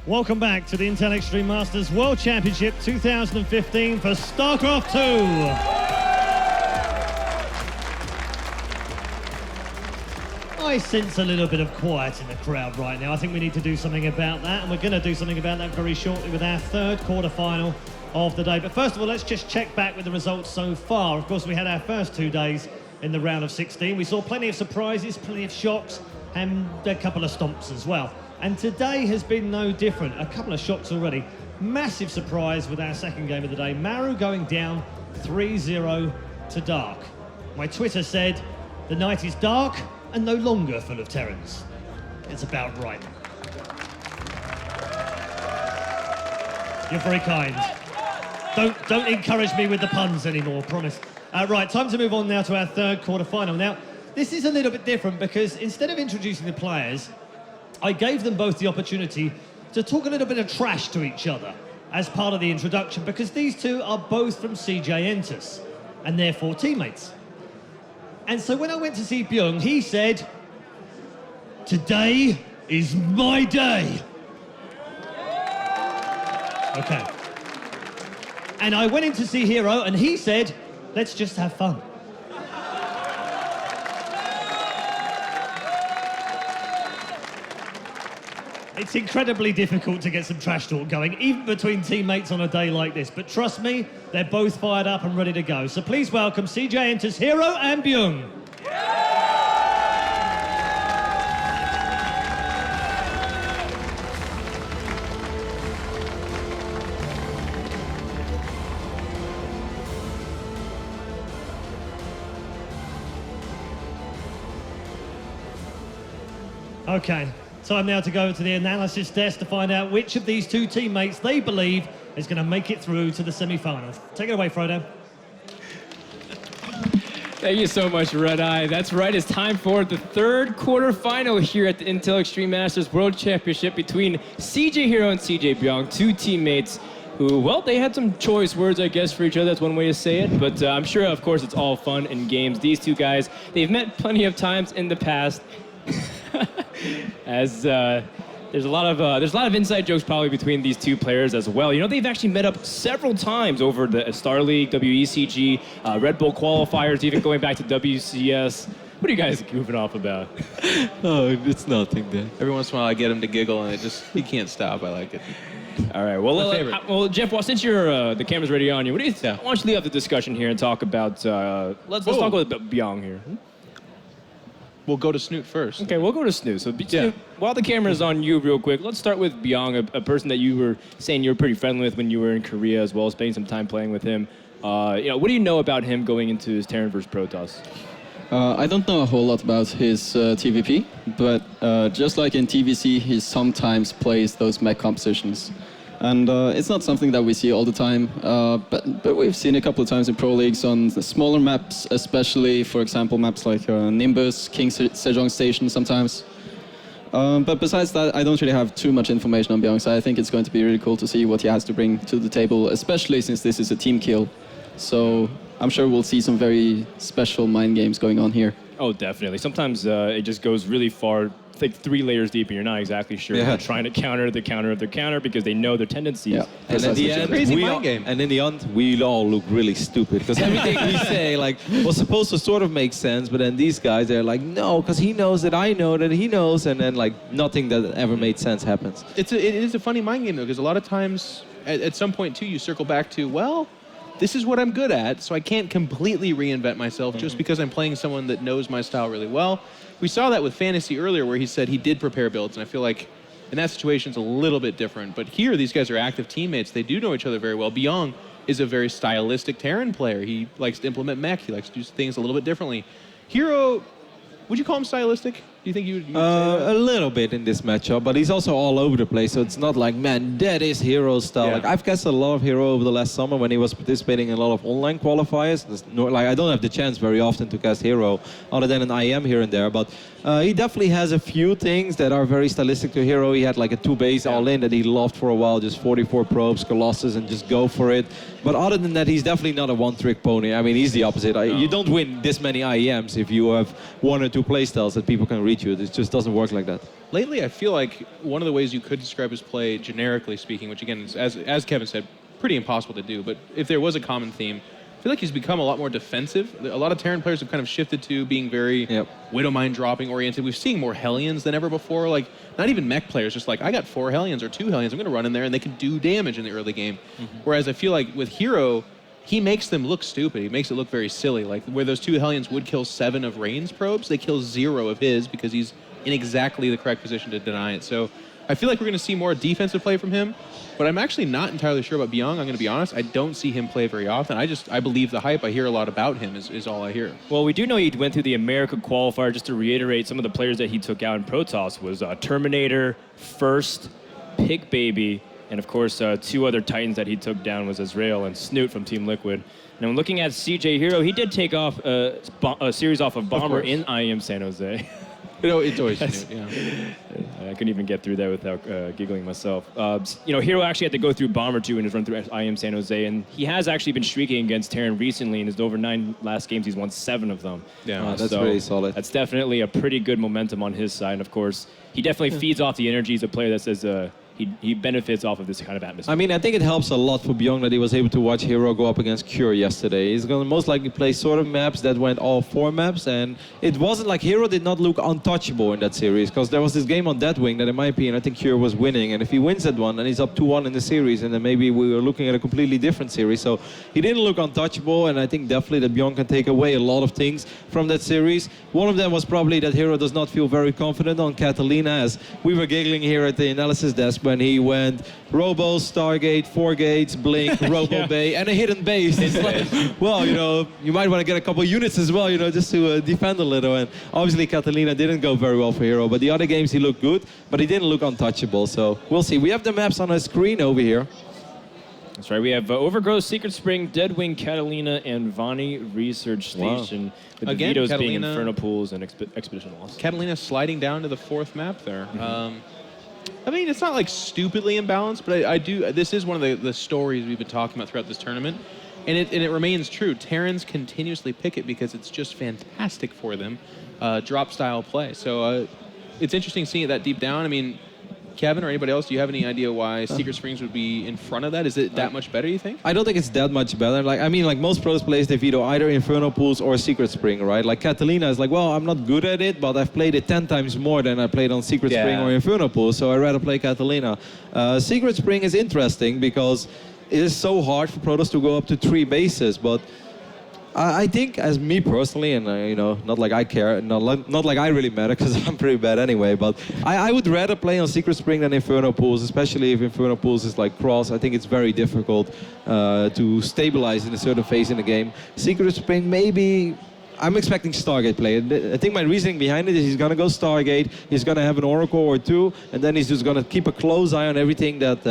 Welcome back to the Intel Extreme Masters World Championship 2015 for StarCraft 2. I sense a little bit of quiet in the crowd right now. I think we need to do something about that, and we're going to do something about that very shortly with our third quarterfinal of the day. But first of all, let's just check back with the results so far. Of course, we had our first 2 days in the round of 16. We saw plenty of surprises, plenty of shocks, and a couple of stomps as well. And today has been no different. A couple of shocks already. Massive surprise with our second game of the day. herO going down 3-0 to Dark. My Twitter said, the night is dark and no longer full of Terrans. It's about right. You're very kind. Don't encourage me with the puns anymore, promise. Right, time to move on now to our third quarterfinal. Now, this is a little bit different because instead of introducing the players, I gave them both the opportunity to talk a little bit of trash to each other as part of the introduction, because these two are both from CJ Entus and therefore teammates. And so when I went to see Bbyong, he said, "Today is my day." Okay. And I went in to see herO, and he said, "Let's just have fun." It's incredibly difficult to get some trash talk going, even between teammates on a day like this. But trust me, they're both fired up and ready to go. So please welcome CJ Entus, herO and Bbyong. Okay. Time now to go to the analysis desk to find out which of these two teammates they believe is going to make it through to the semi-finals. Take it away, Frodo. Thank you so much, Red Eye. That's right, it's time for the third quarterfinal here at the Intel Extreme Masters World Championship between CJ herO and CJ Bbyong, two teammates who, well, they had some choice words, I guess, for each other. That's one way to say it. But I'm sure, of course, it's all fun and games. These two guys, they've met plenty of times in the past. As there's a lot of inside jokes probably between these two players as well. You know, they've actually met up several times over the Star League, WECG, Red Bull qualifiers, even going back to WCS. What are you guys goofing off about? Oh, it's nothing then. Every once in a while I get him to giggle and he can't stop. I like it. All right, well, Jeff, well, since you're the camera's ready on you, what do you think? Why don't you lead up the discussion here and talk about let's talk about Bbyong here. We'll go to Snoot first. Okay, we'll go to Snoot. So, Snoot, while the camera's on you real quick, let's start with Bbyong, a person that you were saying you were pretty friendly with when you were in Korea as well, spending some time playing with him. What do you know about him going into his Terran versus Protoss? I don't know a whole lot about his TVP, but just like in TVC, he sometimes plays those mech compositions. And it's not something that we see all the time, but we've seen a couple of times in Pro Leagues on the smaller maps, especially, for example, maps like Nimbus, King Sejong Station sometimes. But besides that, I don't really have too much information on Bbyong, so I think it's going to be really cool to see what he has to bring to the table, especially since this is a team kill. So I'm sure we'll see some very special mind games going on here. Oh, definitely. Sometimes it just goes really far, like 3 layers deep, and you're not exactly sure. They're trying to counter the counter of their counter because they know their tendencies. Yeah. And in the end, we all look really stupid because everything we say was supposed to sort of make sense, but then these guys, they're like, no, because he knows that I know that he knows, and then nothing that ever made sense happens. It is a funny mind game though, because a lot of times at some point too, you circle back to, well, this is what I'm good at, so I can't completely reinvent myself just because I'm playing someone that knows my style really well. We saw that with Fantasy earlier where he said he did prepare builds, and I feel like in that situation it's a little bit different. But here, these guys are active teammates. They do know each other very well. Bbyong is a very stylistic Terran player. He likes to implement mech. He likes to do things a little bit differently. herO, would you call him stylistic? Do you think you would say that? A little bit in this matchup, but he's also all over the place, so it's not like, man, that is herO style. Yeah. I've guessed a lot of herO over the last summer when he was participating in a lot of online qualifiers. I don't have the chance very often to cast herO, other than an IEM here and there, but he definitely has a few things that are very stylistic to herO. He had like a 2-base all-in that he loved for a while, just 44 probes, Colossus, and just go for it. But other than that, he's definitely not a one-trick pony. I mean, he's the opposite. You don't win this many IEMs if you have 1 or 2 playstyles that people can read you. It just doesn't work like that. Lately, I feel like one of the ways you could describe his play, generically speaking, which again is, as Kevin said, pretty impossible to do, but if there was a common theme, I feel like he's become a lot more defensive. A lot of Terran players have kind of shifted to being very Widowmine dropping oriented. We've seen more Hellions than ever before. Like, not even mech players, just like, I got 4 Hellions or 2 Hellions, I'm going to run in there and they can do damage in the early game. Whereas I feel like with herO, he makes them look stupid. He makes it look very silly. Like, where those 2 Hellions would kill 7 of Rain's probes, they kill 0 of his because he's in exactly the correct position to deny it. So I feel like we're going to see more defensive play from him, but I'm actually not entirely sure about Bbyong. I'm going to be honest. I don't see him play very often. I believe the hype. I hear a lot about him is all I hear. Well, we do know he went through the America qualifier. Just to reiterate, some of the players that he took out in Protoss was Terminator, First, Pig Baby, and of course 2 other Titans that he took down was Azrael and Snoot from Team Liquid. And when looking at CJ herO, he did take off a series off of Bomber in IEM San Jose. It's always Snoot, yeah. I couldn't even get through that without giggling myself. herO actually had to go through Bomber 2 in his run through IEM San Jose, and he has actually been streaking against Terran recently. In his over 9 last games, he's won 7 of them. Yeah, that's really solid. That's definitely a pretty good momentum on his side. And of course, he definitely feeds off the energy. He's a player that says he benefits off of this kind of atmosphere. I mean, I think it helps a lot for Bbyong that he was able to watch herO go up against Cure yesterday. He's going to most likely play sort of maps that went all 4 maps, and it wasn't like herO did not look untouchable in that series, because there was this game on Deadwing that, in my opinion, I think Cure was winning, and if he wins that one, and he's up 2-1 in the series, and then maybe we were looking at a completely different series. So he didn't look untouchable, and I think definitely that Bbyong can take away a lot of things from that series. One of them was probably that herO does not feel very confident on Catalina, as we were giggling here at the analysis desk when he went Robo, Stargate, 4 gates, Blink, Robo Bay, and a hidden base. It's like, well, you might want to get a couple units as well, just to defend a little. And obviously Catalina didn't go very well for herO, but the other games he looked good, but he didn't look untouchable. So we'll see. We have the maps on our screen over here. That's right. We have Overgrowth, Secret Spring, Deadwing, Catalina, and Vani Research Station. With Again, the vetoes being Catalina, Inferno Pools and Expedition Loss. Catalina sliding down to the 4th map there. I mean, it's not like stupidly imbalanced, but I do. This is one of the stories we've been talking about throughout this tournament, and it remains true. Terrans continuously pick it because it's just fantastic for them, drop style play. So it's interesting seeing it that deep down. I mean, Kevin or anybody else, do you have any idea why Secret Springs would be in front of that? Is it that much better, you think? I don't think it's that much better. Like most pros players, they veto either Inferno Pools or Secret Spring, right? Like Catalina is like, well, I'm not good at it, but I've played it 10 times more than I played on Secret Spring or Inferno Pools, so I'd rather play Catalina. Secret Spring is interesting because it is so hard for Protoss to go up to 3 bases, but I think, as me personally, and not like I care, not like I really matter, because I'm pretty bad anyway, but I would rather play on Secret Spring than Inferno Pools, especially if Inferno Pools is like cross. I think it's very difficult to stabilize in a certain phase in the game. Secret Spring, maybe. I'm expecting Stargate play. I think my reasoning behind it is he's going to go Stargate, he's going to have an Oracle or 2, and then he's just going to keep a close eye on everything that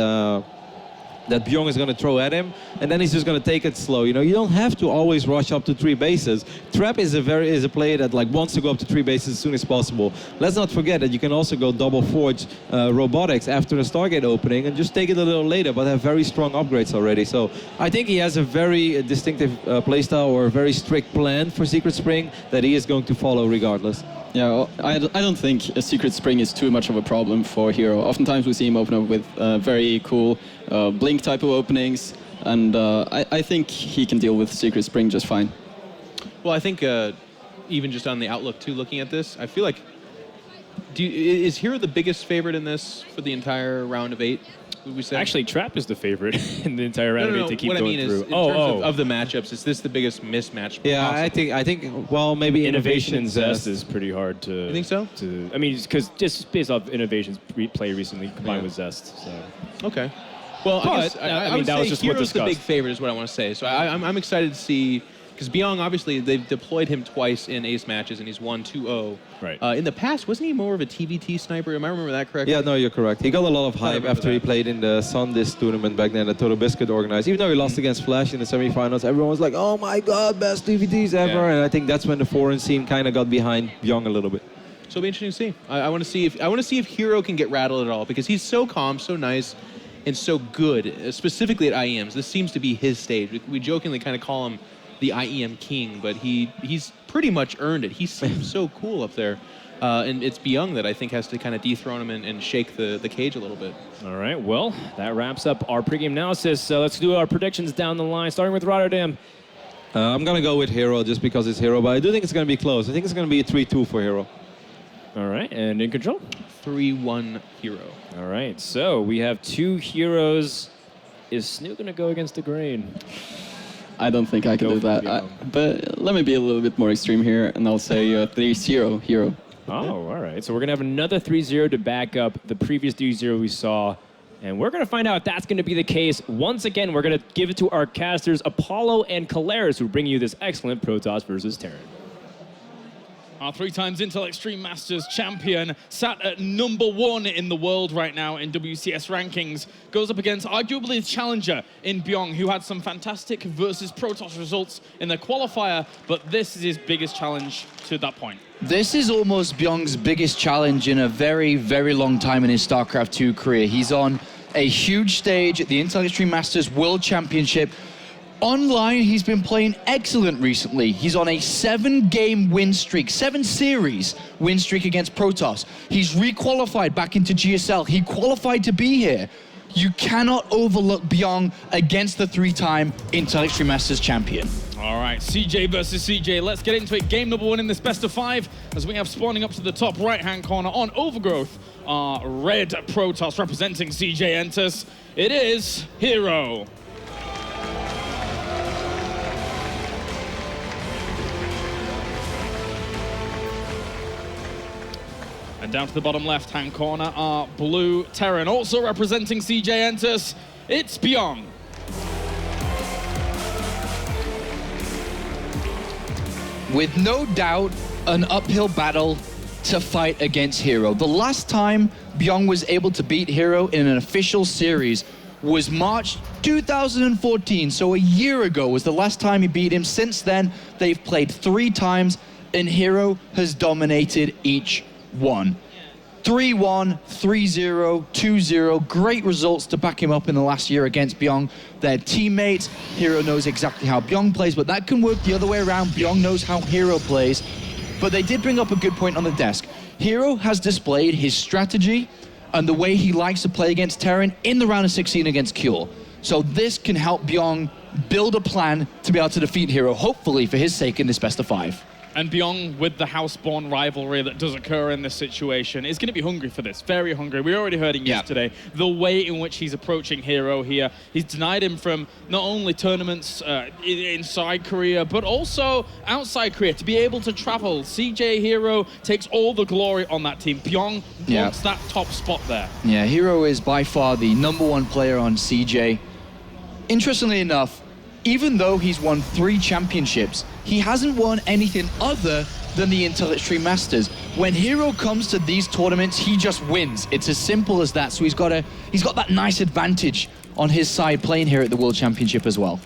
Bbyong is going to throw at him, and then he's just going to take it slow. You don't have to always rush up to 3 bases. Trap is a player that wants to go up to 3 bases as soon as possible. Let's not forget that you can also go double forge robotics after the Stargate opening and just take it a little later, but have very strong upgrades already. So I think he has a very distinctive playstyle or a very strict plan for Secret Spring that he is going to follow regardless. Yeah, well, I don't think a Secret Spring is too much of a problem for herO. Oftentimes we see him open up with very cool Blink type of openings, and I think he can deal with Secret Spring just fine. Well, I think even just on the outlook too, looking at this, I feel like, is herO the biggest favorite in this for the entire round of 8? Would we say? Actually, Trap is the favorite in the entire round of 8 to keep what going I mean through. Is, in terms of the matchups, is this the biggest mismatch? Yeah, possible? I think. Well, maybe Innovation and Zest is pretty hard to. You think so? I mean, because just based off Innovation's play recently combined with Zest. So. Okay. Well, But, I guess I would mean, that say was just what herO's the big discussed. favorite is what I want to say. So I'm excited to see, because Bbyong, obviously, they've deployed him twice in ace matches, and he's won 2-0. Right. In the past, wasn't he more of a TvT sniper? Am I remember that correctly? Yeah, no, you're correct. He got a lot of hype after he played in the Sundist tournament back then that Total Biscuit organized. Even though he lost against Flash in the semifinals, everyone was like, oh my god, best TVTs ever. Yeah. And I think that's when the foreign scene kind of got behind Bbyong a little bit. So it'll be interesting to see. I want to see if herO can get rattled at all, because he's so calm, so nice, and so good, specifically at IEMs. This seems to be his stage. We jokingly kind of call him the IEM king, but he's pretty much earned it. He seems so cool up there. And it's Bbyong that I think has to kind of dethrone him and shake the cage a little bit. All right, well, that wraps up our pregame analysis. So let's do our predictions down the line, starting with Rotterdam. I'm going to go with herO just because it's herO, but I do think it's going to be close. I think it's going to be a 3-2 for herO. All right, and in control? 3-1 herO. All right, so we have two heroes. Is Snoo going to go against the grain? I don't think I can do that. But let me be a little bit more extreme here, and I'll say 3-0 herO. Oh, all right. So we're going to have another 3-0 to back up the previous 3-0 we saw. And we're going to find out if that's going to be the case. Once again, we're going to give it to our casters, Apollo and Kalaris, who bring you this excellent Protoss versus Terran. Our 3 times Intel Extreme Masters champion, sat at #1 in the world right now in WCS rankings, goes up against arguably the challenger in Bbyong, who had some fantastic versus Protoss results in the qualifier, but this is his biggest challenge to that point. This is almost Bbyong's biggest challenge in a very, very long time in his StarCraft 2 career. He's on a huge stage at the Intel Extreme Masters World Championship. Online, he's been playing excellent recently. He's on a 7-game win streak, 7-series win streak against Protoss. He's re-qualified back into GSL. He qualified to be here. You cannot overlook Bbyong against the 3-time Intel Extreme Masters champion. All right, CJ versus CJ. Let's get into it. Game #1 in this best of 5, as we have spawning up to the top right-hand corner on Overgrowth, our red Protoss representing CJ enters. It is herO. And down to the bottom left-hand corner, our blue Terran, also representing CJ enters. It's Bbyong. With no doubt, an uphill battle to fight against herO. The last time Bbyong was able to beat herO in an official series was March 2014, so a year ago was the last time he beat him. Since then, they've played 3 times, and herO has dominated each one. 3-1, 3-0, 2-0, great results to back him up in the last year against Bbyong. They're teammates. herO knows exactly how Bbyong plays, but that can work the other way around. Bbyong knows how herO plays. But they did bring up a good point on the desk. herO has displayed his strategy and the way he likes to play against Terran in the round of 16 against Cure. So this can help Bbyong build a plan to be able to defeat herO, hopefully for his sake in this best of 5. And Bbyong, with the houseborn rivalry that does occur in this situation, is going to be hungry for this, very hungry. We already heard him yesterday, the way in which he's approaching herO here. He's denied him from not only tournaments inside Korea, but also outside Korea, to be able to travel. CJ herO takes all the glory on that team. Bbyong wants that top spot there. Yeah, herO is by far the #1 player on CJ. Interestingly enough, even though he's won 3 championships, he hasn't won anything other than the Intel Extreme Masters. When herO comes to these tournaments, he just wins. It's as simple as that. So he's got that nice advantage on his side playing here at the World Championship as well.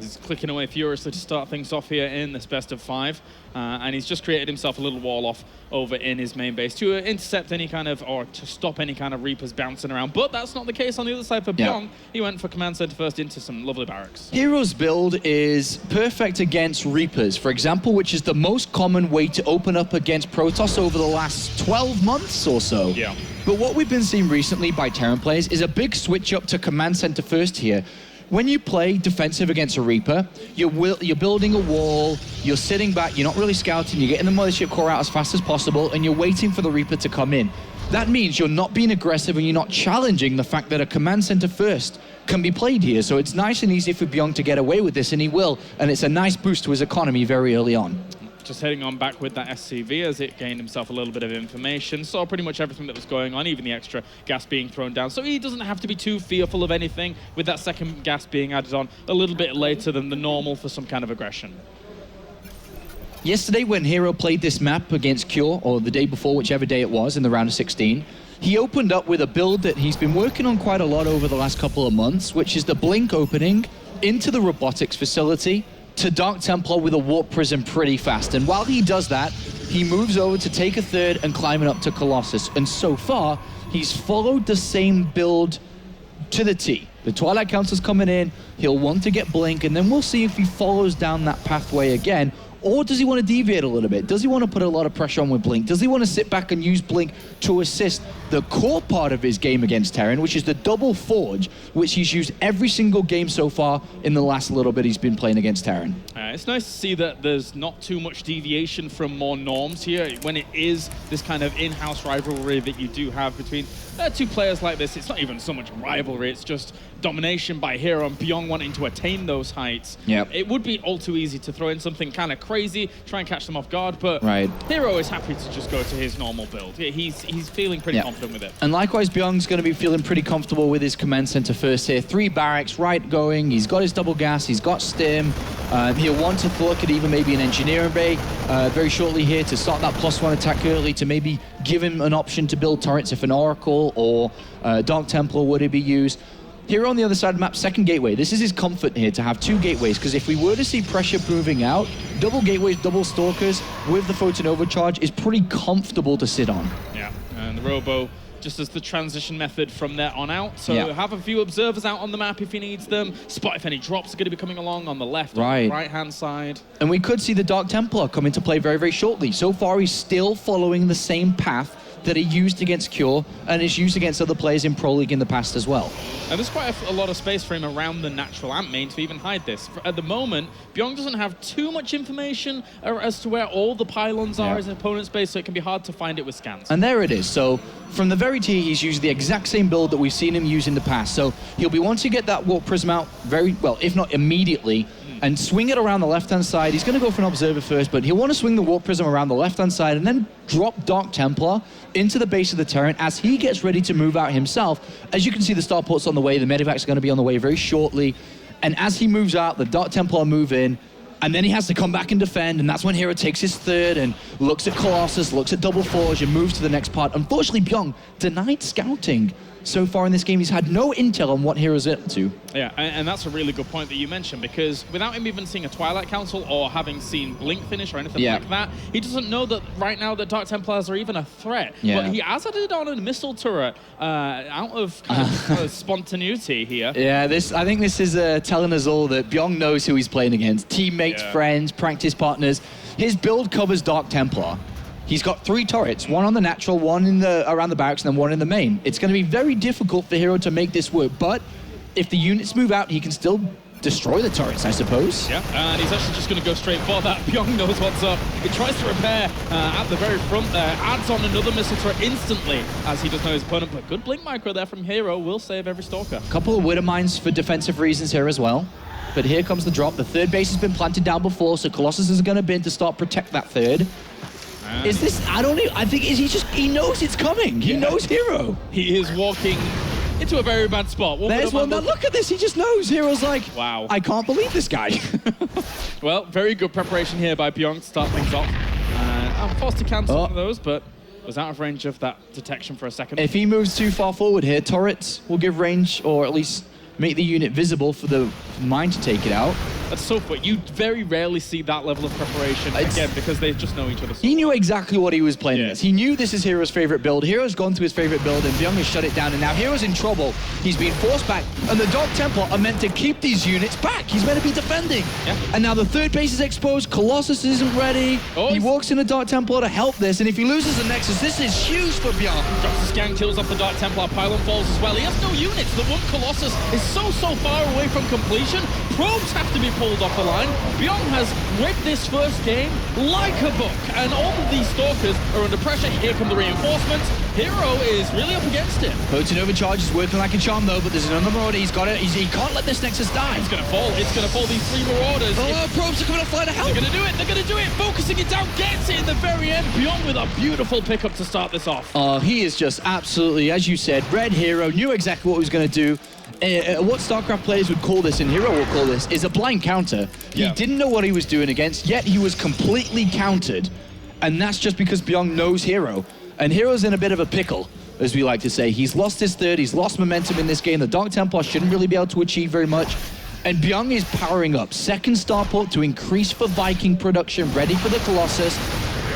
He's clicking away furiously to start things off here in this best of 5. And he's just created himself a little wall off over in his main base to intercept any kind of, or to stop any kind of Reapers bouncing around. But that's not the case on the other side for Bbyong. He went for command center first into some lovely barracks. herO's build is perfect against Reapers, for example, which is the most common way to open up against Protoss over the last 12 months or so. Yeah. But what we've been seeing recently by Terran players is a big switch up to command center first here. When you play defensive against a Reaper, you're building a wall, you're sitting back, you're not really scouting, you're getting the mothership core out as fast as possible, and you're waiting for the Reaper to come in. That means you're not being aggressive and you're not challenging the fact that a command center first can be played here. So it's nice and easy for Bbyong to get away with this, and he will. And it's a nice boost to his economy very early on. Just heading on back with that SCV as it gained himself a little bit of information. Saw pretty much everything that was going on, even the extra gas being thrown down. So he doesn't have to be too fearful of anything with that second gas being added on a little bit later than the normal for some kind of aggression. Yesterday when herO played this map against Cure, or the day before, whichever day it was, in the round of 16, he opened up with a build that he's been working on quite a lot over the last couple of months, which is the Blink opening into the robotics facility to Dark Templar with a Warp Prism pretty fast. And while he does that, he moves over to take a third and climb it up to Colossus. And so far, he's followed the same build to the T. The Twilight Council's coming in, he'll want to get Blink, and then we'll see if he follows down that pathway again. Or does he want to deviate a little bit? Does he want to put a lot of pressure on with Blink? Does he want to sit back and use Blink to assist the core part of his game against Terran, which is the double forge, which he's used every single game so far in the last little bit he's been playing against Terran? It's nice to see that there's not too much deviation from more norms here. When it is this kind of in-house rivalry that you do have between two players like this, it's not even so much rivalry, it's just domination by herO and Bbyong wanting to attain those heights. Yep. It would be all too easy to throw in something kind of crazy, try and catch them off guard, but herO is happy to just go to his normal build. He's feeling pretty confident with it. And likewise, Bbyong's going to be feeling pretty comfortable with his command center first here. 3 barracks, right going, he's got his double gas, he's got stim. He'll want to look at even maybe an engineering bay very shortly here to start that +1 attack early, to maybe give him an option to build turrets if an Oracle or Dark Templar were to be used. herO on the other side of the map, second gateway. This is his comfort here, to have 2 gateways, because if we were to see pressure moving out, double gateways, double stalkers with the photon overcharge is pretty comfortable to sit on. Yeah, and the Robo just as the transition method from there on out. So have a few observers out on the map if he needs them. Spot if any drops are going to be coming along on the left or the right-hand side. And we could see the Dark Templar come into play very, very shortly. So far, he's still following the same path that he used against Cure and is used against other players in Pro League in the past as well. And there's quite a lot of space for him around the natural amp main to even hide this. At the moment, Bbyong doesn't have too much information as to where all the pylons are as an opponent's base, so it can be hard to find it with scans. And there it is. So from the very tee, he's used the exact same build that we've seen him use in the past. So he'll be wanting to get that Warp Prism out very well, if not immediately, and swing it around the left-hand side. He's going to go for an observer first, but he'll want to swing the Warp Prism around the left-hand side and then drop Dark Templar into the base of the Terran as he gets ready to move out himself. As you can see, the starport's on the way, the medevac's going to be on the way very shortly, and as he moves out, the Dark Templar move in, and then he has to come back and defend, and that's when herO takes his third and looks at Colossus, looks at Double Forge, and moves to the next part. Unfortunately, Bbyong denied scouting. So far in this game, he's had no intel on what herO's up to. Yeah, and that's a really good point that you mentioned, because without him even seeing a Twilight Council or having seen Blink finish or anything like that, he doesn't know that right now that Dark Templars are even a threat. But he has added on a missile turret out of kind of spontaneity here. Yeah, I think this is telling us all that Bbyong knows who he's playing against. Teammates, friends, practice partners. His build covers Dark Templar. He's got 3 turrets, 1 on the natural, 1 in around the barracks, and then 1 in the main. it's going to be very difficult for herO to make this work, but if the units move out, he can still destroy the turrets, I suppose. Yeah, and he's actually just going to go straight for that. Bbyong knows what's up. He tries to repair at the very front there, adds on another missile turret instantly as he does know his opponent, but good blink micro there from herO will save every stalker. A couple of Widow Mines for defensive reasons here as well. But here comes the drop. The third base has been planted down before, so Colossus is going to bin to start protect that third. Is this, I don't know, I think he knows it's coming. He knows herO. He is walking into a very bad spot. There's one, now look at this, he just knows. herO's like, wow, I can't believe this guy. Well, very good preparation here by Bbyong to start things off. I'm forced to cancel one of those, but was out of range of that detection for a second. If he moves too far forward here, turrets will give range, or at least make the unit visible for the mine to take it out. That's so funny. You very rarely see that level of preparation, again, because they just know each other. He knew exactly what he was playing against. He knew this is herO's favorite build. herO's gone to his favorite build, and Bbyong has shut it down, and now herO's in trouble. He's being forced back, and the Dark Templar are meant to keep these units back. He's meant to be defending. And now the third base is exposed. Colossus isn't ready. He walks in the Dark Templar to help this, and if he loses the Nexus, this is huge for Bbyong. Drops the scan, kills off the Dark Templar, pylon falls as well. He has no units. The one Colossus is so far away from completion. Probes have to be pulled off the line. Bbyong has ripped this first game like a book, and all of these stalkers are under pressure. Here come the reinforcements. herO is really up against it. Photon overcharge is working like a charm though, but there's another Marauder. He's got it. He can't let this Nexus die. It's going to fall. It's going to fall. These 3 Marauders. Probes are coming to fly to help. They're going to do it. They're going to do it. Focusing it down. Gets it in the very end. Bbyong with a beautiful pickup to start this off. He is just absolutely, as you said, red herO, knew exactly what he was going to do. What StarCraft players would call this, and herO will call this, is a blind counter. He didn't know what he was doing against, yet he was completely countered. And that's just because Bbyong knows herO. And herO's in a bit of a pickle, as we like to say. He's lost his third, he's lost momentum in this game. The Dark Templar shouldn't really be able to achieve very much. And Bbyong is powering up. Second starport to increase for Viking production, ready for the Colossus.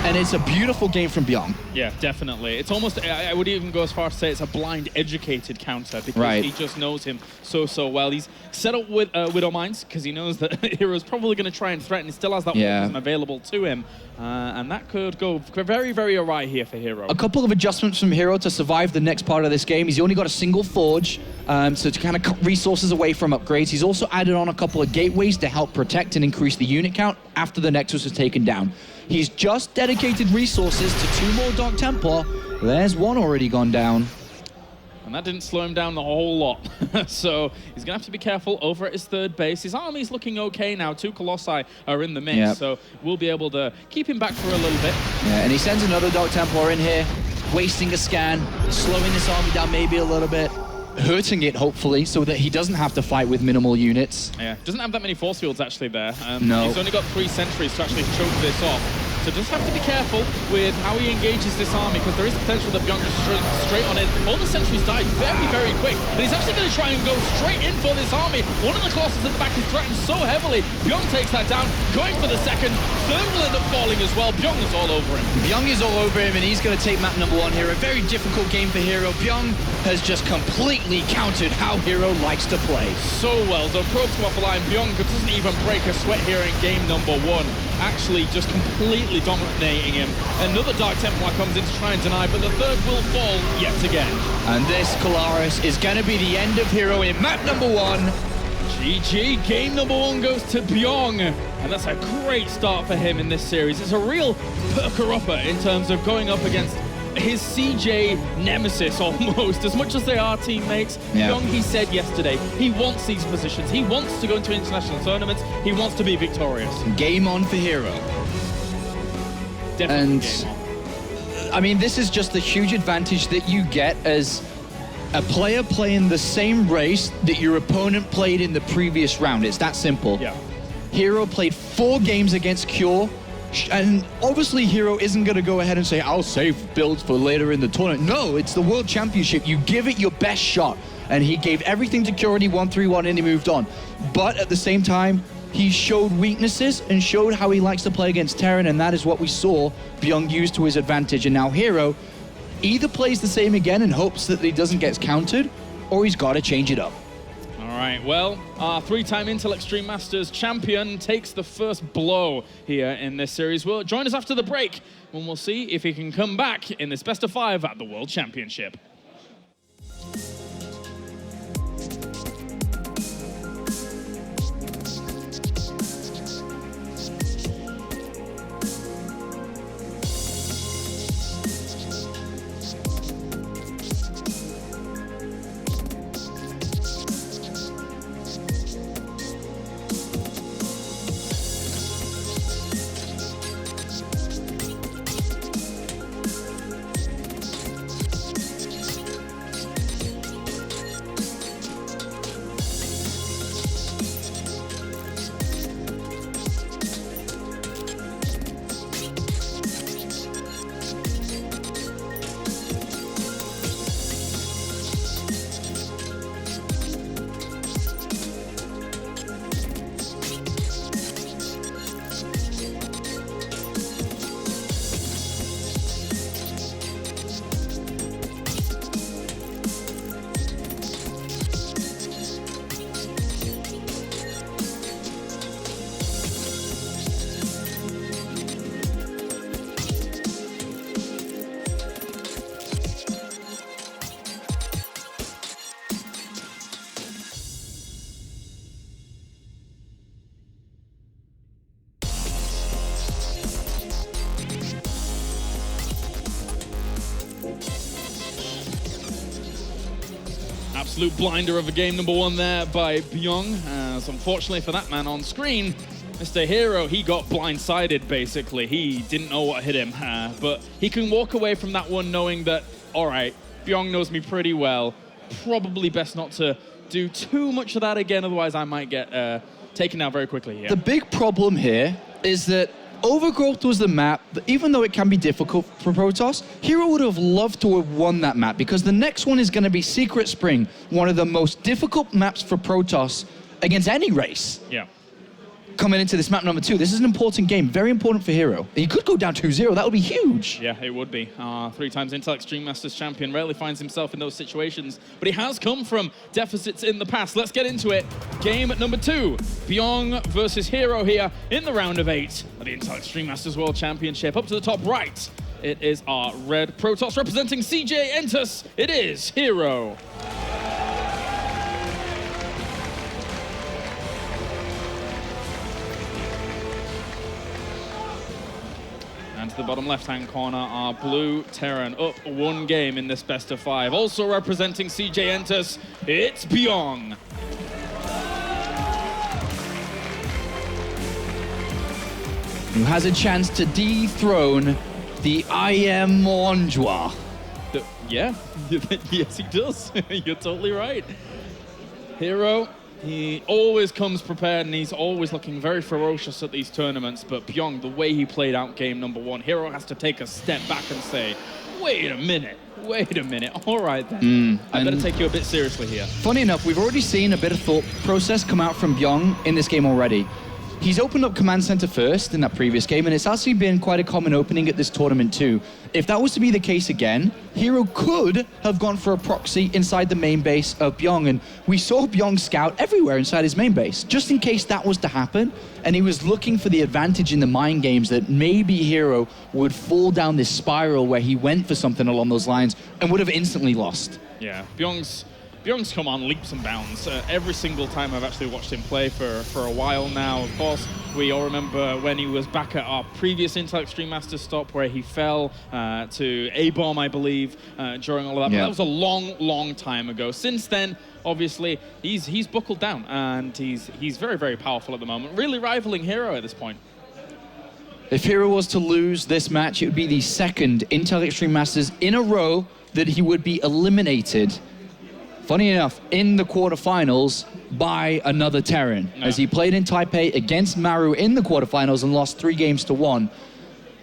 And it's a beautiful game from Bbyong. Yeah, definitely. It's almost, I would even go as far as to say it's a blind, educated counter because he just knows him so well. He's set up with Widow Mines because he knows that hero's probably going to try and threaten. He still has that weapon available to him. And that could go very, very awry here for herO. A couple of adjustments from herO to survive the next part of this game. He's only got a single forge, so to kind of cut resources away from upgrades. He's also added on a couple of gateways to help protect and increase the unit count after the Nexus was taken down. He's just dedicated resources to 2 more Dark Templar. There's one already gone down. And that didn't slow him down a whole lot. So he's going to have to be careful over at his third base. His army's looking okay now. 2 Colossi are in the mix, so we'll be able to keep him back for a little bit. Yeah, and he sends another Dark Templar in here, wasting a scan, slowing this army down maybe a little bit, hurting it, hopefully, so that he doesn't have to fight with minimal units. Yeah, doesn't have that many force fields actually there. No. He's only got 3 sentries to actually choke this off. So just have to be careful with how he engages this army, because there is potential that Bbyong just straight on in. All the sentries died very, very quick, but he's actually going to try and go straight in for this army. One of the Colossus at the back is threatened so heavily. Bbyong takes that down, going for the second. Third will end up falling as well. Bbyong is all over him. Bbyong is all over him, and he's going to take map number 1 here. A very difficult game for herO. Bbyong has just completely countered how herO likes to play. So well done. Probe to off the line. Bbyong doesn't even break a sweat here in game number 1. Actually just completely dominating him. Another Dark Templar comes in to try and deny, but the third will fall yet again. And this Kalaris is going to be the end of herO in map number 1. GG, game number 1 goes to Bbyong. And that's a great start for him in this series. It's a real perker-upper in terms of going up against his CJ nemesis almost, as much as they are teammates. Bbyong, he said yesterday, he wants these positions. He wants to go into international tournaments. He wants to be victorious. Game on for herO. Definitely and game on. I mean, this is just the huge advantage that you get as a player playing the same race that your opponent played in the previous round. It's that simple. Yeah. herO played 4 games against Cure. And obviously herO isn't going to go ahead and say, I'll save builds for later in the tournament. No, it's the World Championship. You give it your best shot. And he gave everything to Cure, and he won 3-1 and he moved on. But at the same time, he showed weaknesses and showed how he likes to play against Terran, and that is what we saw Bbyong use to his advantage. And now herO either plays the same again and hopes that he doesn't get countered, or he's got to change it up. All right, well, our 3-time Intel Extreme Masters champion takes the first blow here in this series. Well, join us after the break when we'll see if he can come back in this best of 5 at the World Championship. Absolute blinder of a game number 1 there by Bbyong. As unfortunately for that man on screen, Mr. herO, he got blindsided basically. He didn't know what hit him, but he can walk away from that one knowing that, all right, Bbyong knows me pretty well. Probably best not to do too much of that again, otherwise I might get taken out very quickly here. The big problem here is that Overgrowth was the map that, even though it can be difficult for Protoss, herO would have loved to have won that map, because the next one is going to be Secret Spring, one of the most difficult maps for Protoss against any race. Yeah. coming into this map number 2. This is an important game, very important for herO. He could go down 2-0, that would be huge. Yeah, it would be. 3 times Intel Extreme Masters champion, rarely finds himself in those situations, but he has come from deficits in the past. Let's get into it. Game number 2, Bbyong versus herO here in the round of 8 of the Intel Extreme Masters World Championship. Up to the top right, it is our red Protoss representing CJ Entus. It is herO. And to the bottom left-hand corner, our blue Terran up 1 game in this best of 5. Also representing CJ Entus, it's Bbyong. Who has a chance to dethrone the IEM Katowice. Yeah, yes he does. You're totally right. herO, he always comes prepared and he's always looking very ferocious at these tournaments, but Bbyong, the way he played out game number 1, herO has to take a step back and say, wait a minute, all right then. I better take you a bit seriously here. Funny enough, we've already seen a bit of thought process come out from Bbyong in this game already. He's opened up Command Center first in that previous game, and it's actually been quite a common opening at this tournament too. If that was to be the case again, herO could have gone for a proxy inside the main base of Bbyong, and we saw Bbyong scout everywhere inside his main base, just in case that was to happen, and he was looking for the advantage in the mind games that maybe herO would fall down this spiral where he went for something along those lines and would have instantly lost. Yeah, Bbyong's come on leaps and bounds every single time I've actually watched him play for a while now. Of course, we all remember when he was back at our previous Intel Extreme Masters stop where he fell to A-bomb, I believe, during all of that. Yeah. But that was a long, long time ago. Since then, obviously, he's buckled down and he's very, very powerful at the moment, really rivaling herO at this point. If herO was to lose this match, it would be the 2nd Intel Extreme Masters in a row that he would be eliminated. Funny enough, in the quarterfinals by another Terran, as he played in Taipei against marO in the quarterfinals and lost 3 games to 1.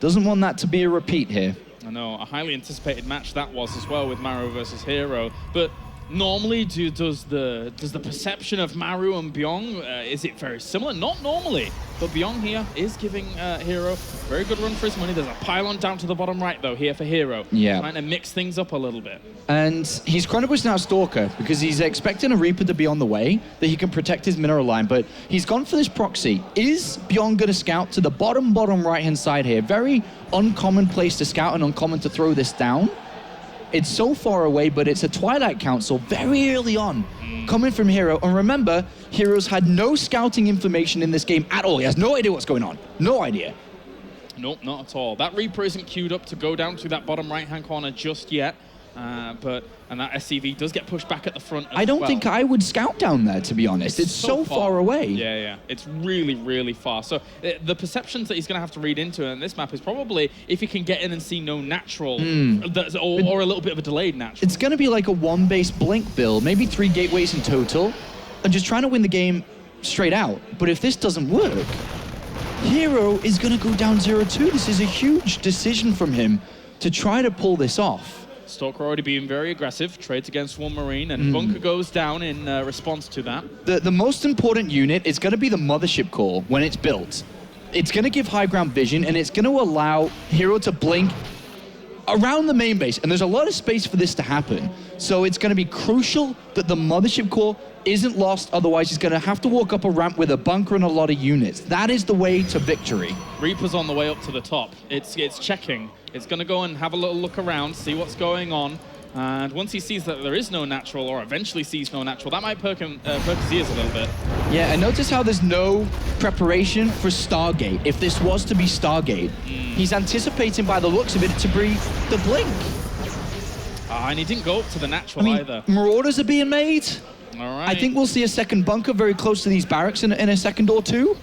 Doesn't want that to be a repeat here. I know, a highly anticipated match that was as well with marO versus herO, but normally does the perception of marO and Bbyong, is it very similar? Not normally, but Bbyong here is giving herO a very good run for his money. There's a pylon down to the bottom right though here for herO, trying to mix things up a little bit. And he's Chronobus now Stalker because he's expecting a Reaper to be on the way that he can protect his mineral line, but he's gone for this proxy. Is Bbyong going to scout to the bottom right-hand side here? Very uncommon place to scout and uncommon to throw this down. It's so far away, but it's a Twilight Council very early on, coming from herO. And remember, herO's had no scouting information in this game at all. He has no idea what's going on. No idea. Nope, not at all. That Reaper isn't queued up to go down to that bottom right-hand corner just yet. And that SCV does get pushed back at the front as I don't well. think I would scout down there, to be honest. It's so far away. Yeah. It's really, really far. So the perceptions that he's going to have to read into in this map is probably if he can get in and see no natural, or a little bit of a delayed natural. It's going to be like a 1-base blink build, maybe 3 gateways in total, and just trying to win the game straight out. But if this doesn't work, herO is going to go down 0-2. This is a huge decision from him to try to pull this off. Stalker already being very aggressive, trades against 1 Marine, and Bunker goes down in response to that. The most important unit is going to be the Mothership Core when it's built. It's going to give high ground vision, and it's going to allow herO to blink around the main base, and there's a lot of space for this to happen. So it's going to be crucial that the Mothership Core isn't lost, otherwise he's going to have to walk up a ramp with a bunker and a lot of units. That is the way to victory. Reaper's on the way up to the top. It's checking. It's going to go and have a little look around, see what's going on. And once he sees that there is no natural, or eventually sees no natural, that might perk his ears a little bit. Yeah, and notice how there's no preparation for Stargate. If this was to be Stargate, he's anticipating by the looks of it to breathe the blink. And he didn't go up to the natural either. Marauders are being made. All right. I think we'll see a second bunker very close to these barracks in a second or two.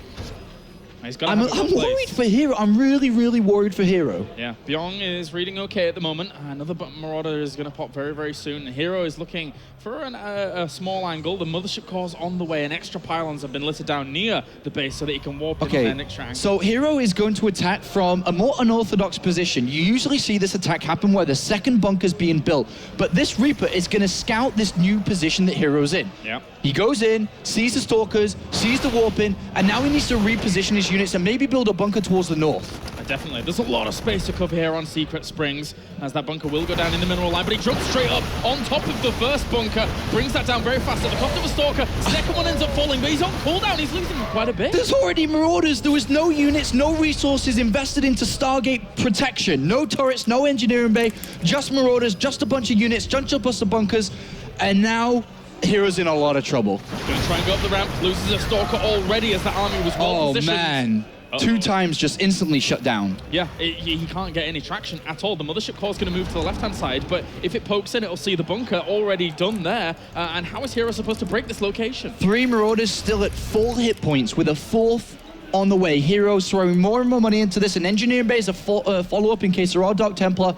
He's gonna I'm have a good place. worried for herO. I'm really, really worried for herO. Yeah, Bbyong is reading okay at the moment. Another Marauder is going to pop very, very soon. herO is looking for a small angle. The mothership core's on the way, and extra pylons have been littered down near the base so that he can warp in their next triangle. So herO is going to attack from a more unorthodox position. You usually see this attack happen where the second bunker's being built, but this Reaper is going to scout this new position that herO's in. Yeah. He goes in, sees the Stalkers, sees the warping, and now he needs to reposition his units and maybe build a bunker towards the north. Definitely. There's a lot of space to cover here on Secret Springs, as that bunker will go down in the mineral line, but he jumps straight up on top of the first bunker, brings that down very fast at the cost of a Stalker. Second one ends up falling, but he's on cooldown. He's losing quite a bit. There's already Marauders. There was no units, no resources invested into Stargate protection. No turrets, no engineering bay, just Marauders, just a bunch of units, just a bunch of bunkers, and now herO's in a lot of trouble. Gonna try and go up the ramp, loses a Stalker already as that army was well positioned. Oh, man. Two times just instantly shut down. Yeah, he can't get any traction at all. The mothership core is going to move to the left-hand side, but if it pokes in, it'll see the bunker already done there. And how is herO supposed to break this location? 3 Marauders still at full hit points with a 4th on the way. herO's throwing more and more money into this. An engineering base, a follow-up in case there are Dark Templar.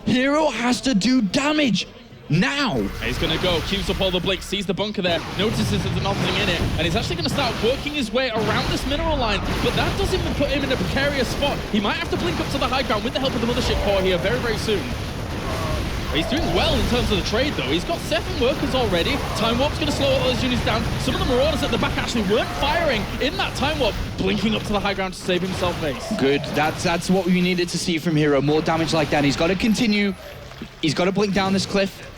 herO has to do damage now. He's going to go, queues up all the blinks, sees the bunker there, notices there's nothing in it, and he's actually going to start working his way around this mineral line, but that doesn't even put him in a precarious spot. He might have to blink up to the high ground with the help of the mothership core here very, very soon. He's doing well in terms of the trade, though. He's got 7 workers already. Time Warp's going to slow all those units down. Some of the Marauders at the back actually weren't firing in that Time Warp, blinking up to the high ground to save himself base. Good. That's what we needed to see from herO. More damage like that. He's got to continue. He's got to blink down this cliff.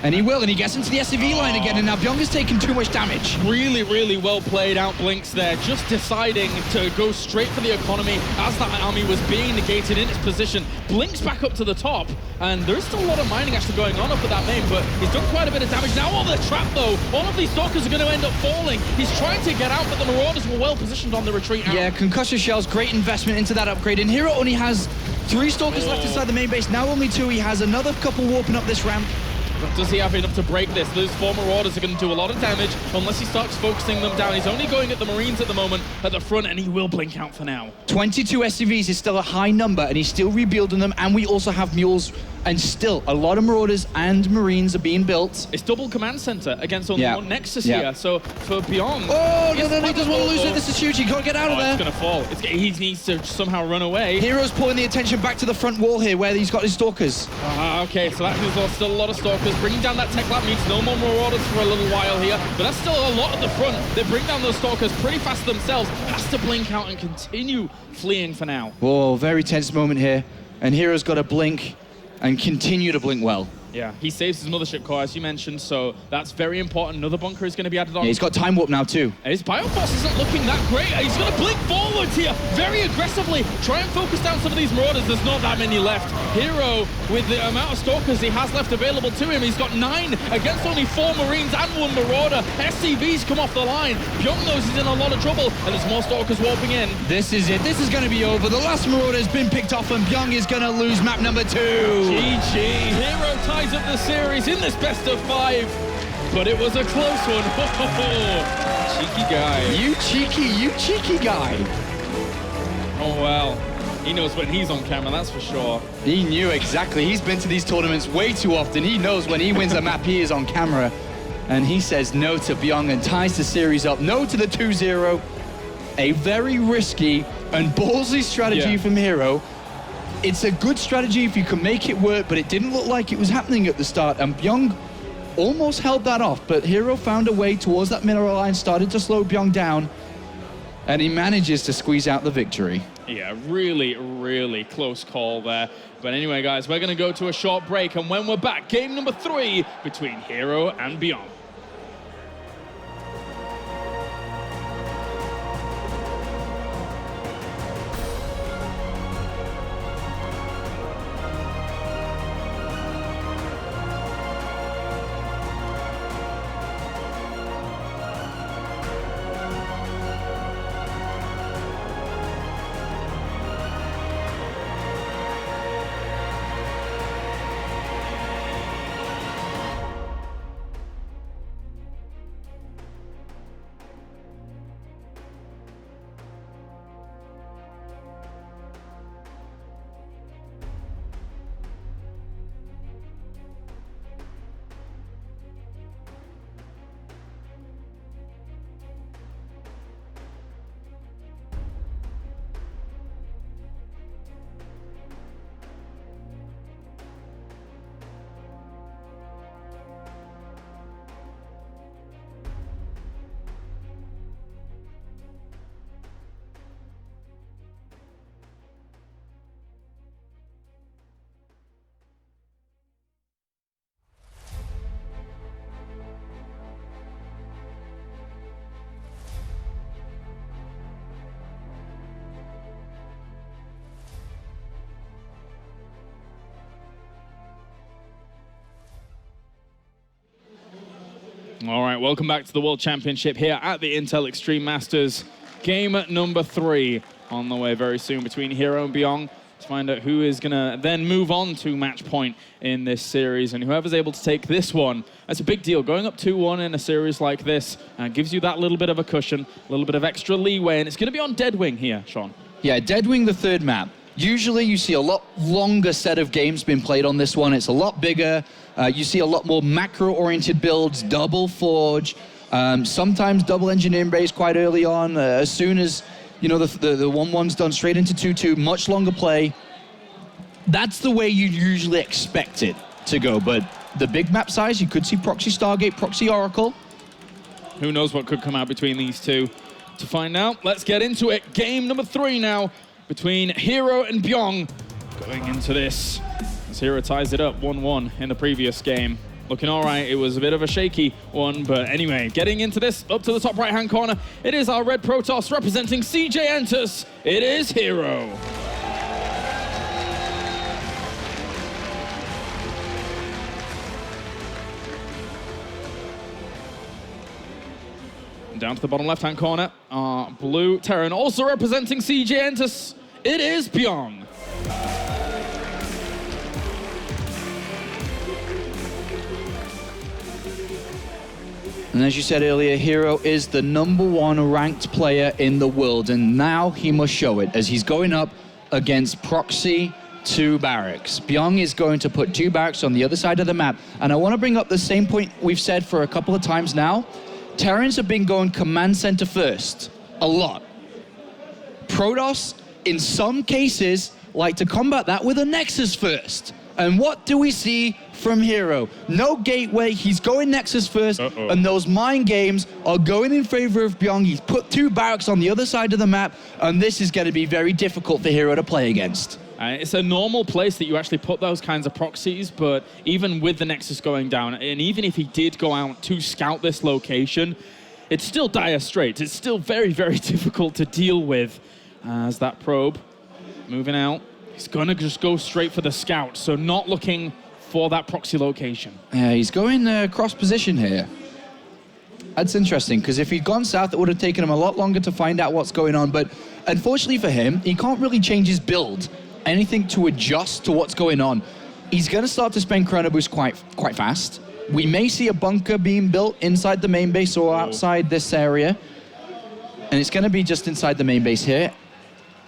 And he will, and he gets into the SCV line again, and now Bbyong is taking too much damage. Really, really well played out blinks there, just deciding to go straight for the economy as that army was being negated in its position. Blinks back up to the top, and there is still a lot of mining actually going on up at that main, but he's done quite a bit of damage. Now all the trap, though, all of these Stalkers are going to end up falling. He's trying to get out, but the Marauders were well positioned on the retreat out. Yeah, concussor shells, great investment into that upgrade, and herO only has 3 Stalkers left inside the main base, now only 2. He has another couple warping up this ramp. But does he have enough to break this? Those 4 Marauders are going to do a lot of damage unless he starts focusing them down. He's only going at the Marines at the moment at the front, and he will blink out for now. 22 SCVs is still a high number, and he's still rebuilding them, and we also have mules, and still a lot of Marauders and Marines are being built. It's double command center against only one Nexus here, so for Bbyong... Oh, no, he doesn't want to lose it. This is huge. He can't get out of there. It's going to fall. He needs to somehow run away. herO's pulling the attention back to the front wall here, where he's got his Stalkers. Okay, so that means still a lot of Stalkers. Bringing down that tech lab means no more Marauders for a little while here, but that's still a lot at the front. They bring down those Stalkers pretty fast themselves. Has to blink out and continue fleeing for now. Whoa, very tense moment here. And herO's got to blink and continue to blink well. Yeah, he saves his mothership core, as you mentioned, so that's very important. Another bunker is going to be added on. Yeah, he's got Time Warp now, too. And his Bioforce isn't looking that great. He's going to blink forwards here very aggressively. Try and focus down some of these Marauders. There's not that many left. herO, with the amount of Stalkers he has left available to him, he's got 9 against only 4 Marines and 1 Marauder. SCVs come off the line. Bbyong knows he's in a lot of trouble, and there's more Stalkers warping in. This is it. This is going to be over. The last Marauder has been picked off, and Bbyong is going to lose map number 2. GG. herO ties up the series in this best of 5, but it was a close one. Cheeky guy. You cheeky guy. Oh well, he knows when he's on camera, that's for sure. He knew exactly. He's been to these tournaments way too often. He knows when he wins a map, he is on camera. And he says no to Bbyong and ties the series up. No to the 2-0. A very risky and ballsy strategy from herO. It's a good strategy if you can make it work, but it didn't look like it was happening at the start, and Bbyong almost held that off, but herO found a way towards that mineral line, started to slow Bbyong down, and he manages to squeeze out the victory. Yeah, really, really close call there. But anyway, guys, we're going to go to a short break, and when we're back, game number 3 between herO and Bbyong. All right, welcome back to the World Championship here at the Intel Extreme Masters. Game number 3 on the way very soon between herO and Bbyong to find out who is going to then move on to match point in this series. And whoever's able to take this one, that's a big deal. Going up 2-1 in a series like this gives you that little bit of a cushion, a little bit of extra leeway. And it's going to be on Deadwing here, Sean. Yeah, Deadwing, the third map. Usually you see a lot longer set of games being played on this one. It's a lot bigger. You see a lot more macro-oriented builds, double forge, sometimes double engineering base quite early on. As soon as, you know, the 1-1's done, straight into 2-2, much longer play. That's the way you usually expect it to go. But the big map size, you could see Proxy Stargate, Proxy Oracle. Who knows what could come out between these two? To find out, let's get into it. Game number 3 now between herO and Bbyong going into this. As herO ties it up 1-1 in the previous game. Looking all right. It was a bit of a shaky one, but anyway, getting into this, up to the top right-hand corner, it is our red Protoss representing CJ Entus. It is herO. Down to the bottom left-hand corner, our blue Terran, also representing CJ Entus. It is Bbyong. And as you said earlier, herO is the #1 ranked player in the world, and now he must show it as he's going up against Proxy 2 barracks. Bbyong is going to put 2 barracks on the other side of the map, and I want to bring up the same point we've said for a couple of times now. Terrans have been going command center first, a lot. Protoss, in some cases, like to combat that with a Nexus first. And what do we see from herO? No gateway, he's going Nexus first, and those mind games are going in favor of Bbyong. He's put 2 barracks on the other side of the map, and this is going to be very difficult for herO to play against. It's a normal place that you actually put those kinds of proxies, but even with the Nexus going down, and even if he did go out to scout this location, it's still dire straits. It's still very, very difficult to deal with. As that probe moving out, he's going to just go straight for the scout, so not looking for that proxy location. Yeah, he's going cross position here. That's interesting, because if he'd gone south, it would have taken him a lot longer to find out what's going on, but unfortunately for him, he can't really change his build. Anything to adjust to what's going on. He's going to start to spend chrono boost quite fast. We may see a bunker being built inside the main base or outside this area. And it's going to be just inside the main base here.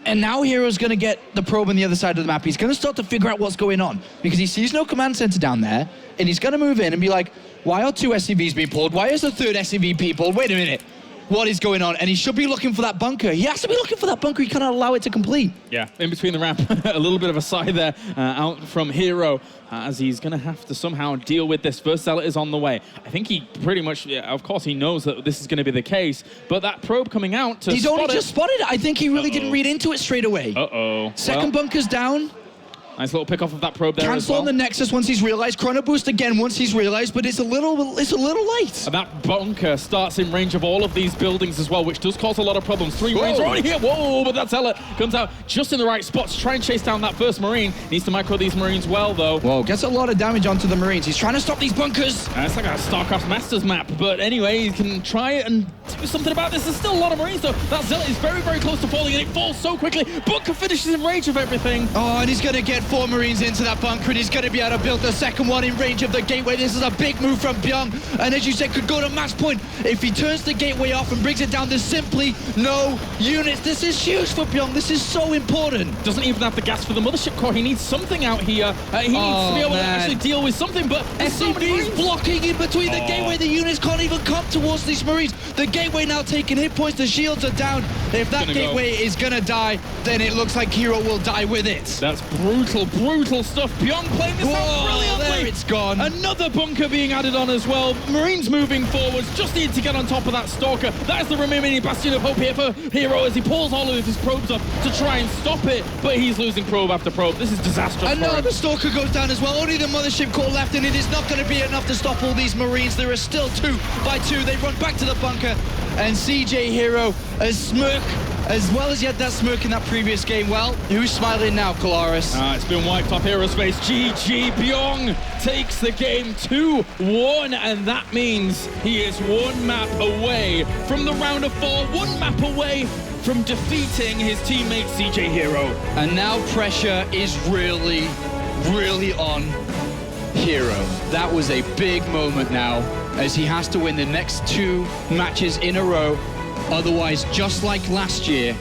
And now herO's going to get the probe on the other side of the map. He's going to start to figure out what's going on because he sees no command center down there. And he's going to move in and be like, why are 2 SCVs being pulled? Why is the 3rd SCV being pulled? Wait a minute. What is going on? And he should be looking for that bunker. He has to be looking for that bunker. He cannot allow it to complete. Yeah, in between the ramp, a little bit of a sigh there out from herO as he's going to have to somehow deal with this. First Zealot is on the way. I think he pretty much, of course, he knows that this is going to be the case, but that probe coming out to He's only just spotted it. I think he really didn't read into it straight away. Second bunker's down. Nice little pick off of that probe there. Cancel on the Nexus once he's realized. Chrono boost again once he's realized, but it's a little late. And that bunker starts in range of all of these buildings as well, which does cause a lot of problems. 3 Marines are already here. Whoa, but that Zealot comes out just in the right spot to try and chase down that first Marine. Needs to micro these Marines well, though. Whoa, gets a lot of damage onto the Marines. He's trying to stop these bunkers. It's like a StarCraft Masters map, but anyway, he can try it and do something about this. There's still a lot of Marines, though. That Zealot is very, very close to falling, and it falls so quickly. Bunker finishes in range of everything. Oh, and he's going to get 4 Marines into that bunker, and he's going to be able to build the second one in range of the gateway. This is a big move from Bbyong, and as you said, could go to match point. If he turns the gateway off and brings it down, there's simply no units. This is huge for Bbyong. This is so important. Doesn't even have the gas for the mothership core. He needs something out here. He needs to be able to actually deal with something, but SCV's blocking in between the gateway. The units can't even come towards these Marines. The gateway now taking hit points. The shields are down. If that gateway is going to die, then it looks like herO will die with it. That's brutal, brutal stuff. Bbyong playing this out brilliantly. There it's gone. Another bunker being added on as well. Marines moving forwards. Just need to get on top of that Stalker. That is the remaining bastion of hope here for herO as he pulls all of his probes up to try and stop it. But he's losing probe after probe. This is disastrous. And now the Stalker goes down as well. Only the mothership core left, and it is not going to be enough to stop all these Marines. There are still 2 by 2. They run back to the bunker, and CJ herO, a smirk as well as he had that smirk in that previous game. Well, who's smiling now, Kalaris? It's been wiped off hero's face. GG, Bbyong takes the game 2-1, and that means he is one map away from the round of 4, one map away from defeating his teammate CJ herO. And now pressure is really, really on herO. That was a big moment now, as he has to win the next 2 matches in a row. Otherwise, just like last year,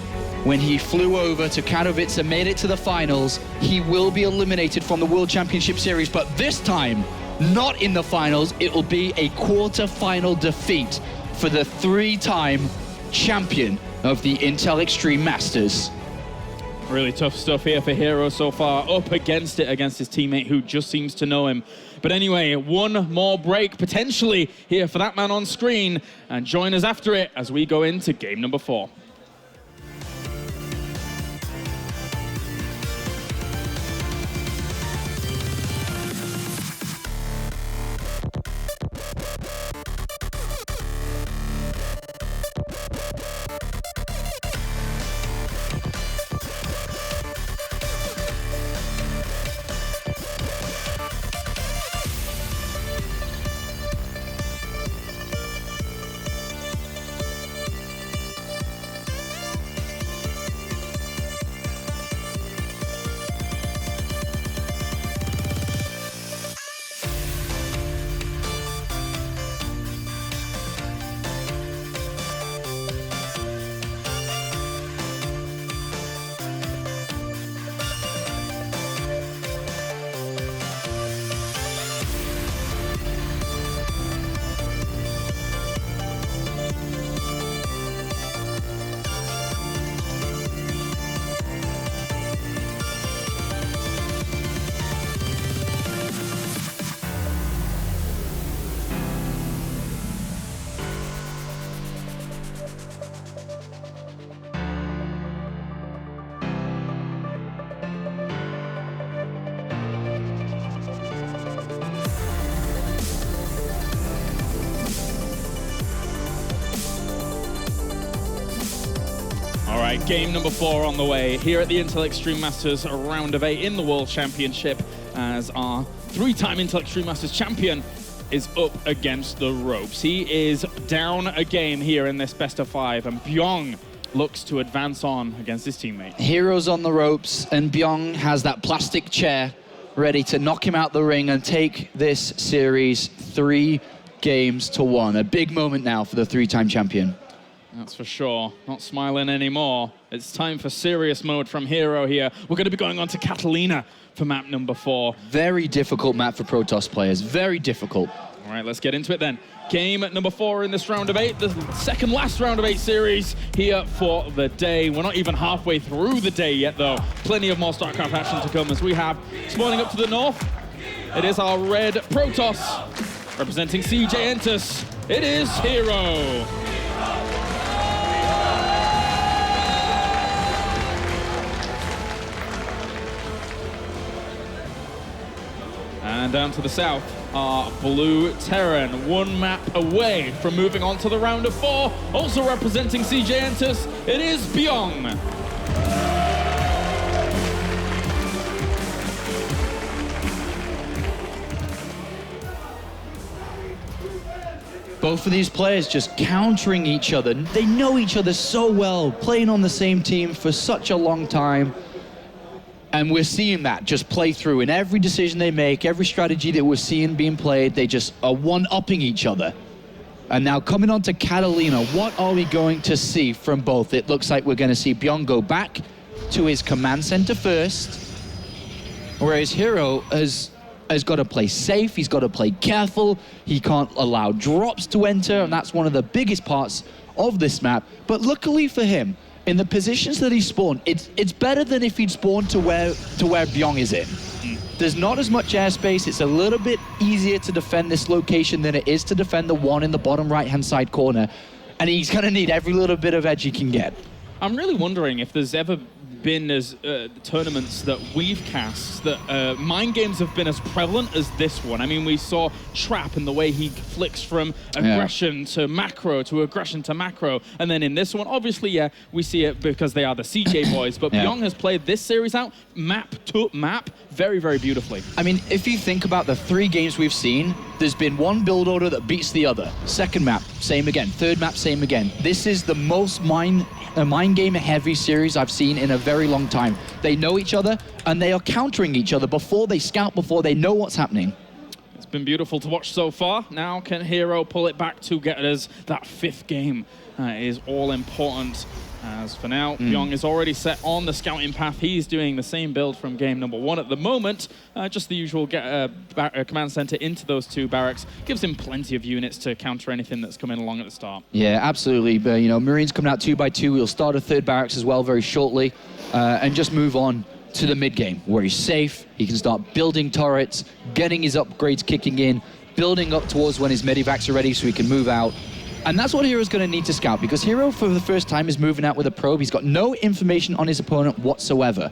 when he flew over to Katowice and made it to the finals, he will be eliminated from the World Championship Series. But this time, not in the finals, it will be a quarter-final defeat for the 3-time champion of the Intel Extreme Masters. Really tough stuff here for herO so far, up against it against his teammate who just seems to know him. But anyway, one more break potentially here for that man on screen, and join us after it as we go into game number 4. Game number 4 on the way here at the Intel Extreme Masters, a round of 8 in the World Championship, as our 3-time Intel Extreme Masters champion is up against the ropes. He is down a game here in this best of 5, and Bbyong looks to advance on against his teammate. herO's on the ropes, and Bbyong has that plastic chair ready to knock him out the ring and take this series 3 games to 1. A big moment now for the 3-time champion. That's for sure. Not smiling anymore. It's time for serious mode from herO here. We're going to be going on to Catalina for map number 4. Very difficult map for Protoss players. Very difficult. All right, let's get into it then. Game number 4 in this round of 8, the second last round of 8 series here for the day. We're not even halfway through the day yet, though. Plenty of more StarCraft action to come, as we have spawning up to the north. It is our red Protoss representing CJ Entus. It is herO. And down to the south are blue Terran, 1 map away from moving on to the round of 4. Also representing CJ Entus, it is Bbyong. Both of these players just countering each other. They know each other so well, playing on the same team for such a long time. And we're seeing that just play through in every decision they make, every strategy that we're seeing being played, they just are one-upping each other. And now coming on to Catalina, what are we going to see from both? It looks like we're going to see Bbyong go back to his command center first, whereas herO has got to play safe, he's got to play careful, he can't allow drops to enter, and that's one of the biggest parts of this map. But luckily for him, in the positions that he spawned, it's better than if he'd spawned to where Bbyong is in. There's not as much airspace. It's a little bit easier to defend this location than it is to defend the one in the bottom right-hand side corner. And he's going to need every little bit of edge he can get. I'm really wondering if there's ever been as tournaments that we've cast that mind games have been as prevalent as this one. I mean, we saw Trap and the way he flicks from aggression to macro to aggression to macro. And then in this one, obviously, yeah, we see it because they are the CJ boys. But Bbyong has played this series out map to map very, very beautifully. I mean, if you think about the 3 games we've seen, there's been one build order that beats the other. Second map, same again. Third map, same again. This is the most mind game heavy series I've seen in a very long time. They know each other and they are countering each other before they scout, before they know what's happening. It's been beautiful to watch so far. Now can herO pull it back to get us that 5th game? Is all important. As for now, Bbyong is already set on the scouting path. He's doing the same build from game number 1 at the moment. Just the usual, get a command center into those 2 barracks. Gives him plenty of units to counter anything that's coming along at the start. Yeah, absolutely. But, you know, Marines coming out 2 by 2. We'll start a 3rd barracks as well very shortly. And just move on to the mid game where he's safe. He can start building turrets, getting his upgrades kicking in, building up towards when his medivacs are ready so he can move out. And that's what hero's going to need to scout, because herO, for the first time, is moving out with a probe. He's got no information on his opponent whatsoever.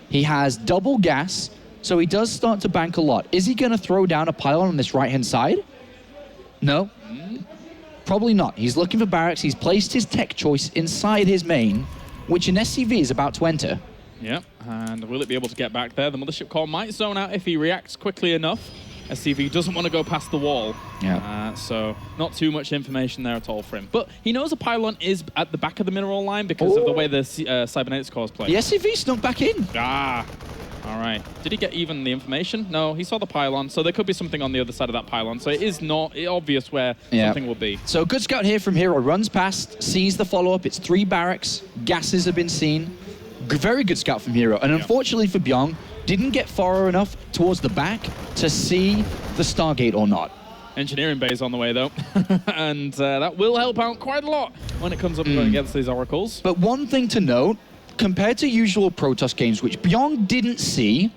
He has double gas, so he does start to bank a lot. Is he going to throw down a pylon on this right-hand side? No. Probably not. He's looking for barracks. He's placed his tech choice inside his main, which an SCV is about to enter. Yep, and will it be able to get back there? The mothership core might zone out if he reacts quickly enough. SCV doesn't want to go past the wall. Yeah. So not too much information there at all for him. But he knows a pylon is at the back of the mineral line because of the way the cybernetics cores play. The SCV snuck back in. All right. Did he get even the information? No, he saw the pylon, so there could be something on the other side of that pylon. So it is not obvious where something will be. So good scout here from herO. Runs past, sees the follow-up. It's 3 barracks. Gases have been seen. Very good scout from herO. And unfortunately for Bbyong, didn't get far enough towards the back to see the Stargate or not. Engineering bay is on the way, though. And that will help out quite a lot when it comes up going against these oracles. But one thing to note, compared to usual Protoss games, which Bbyong didn't see,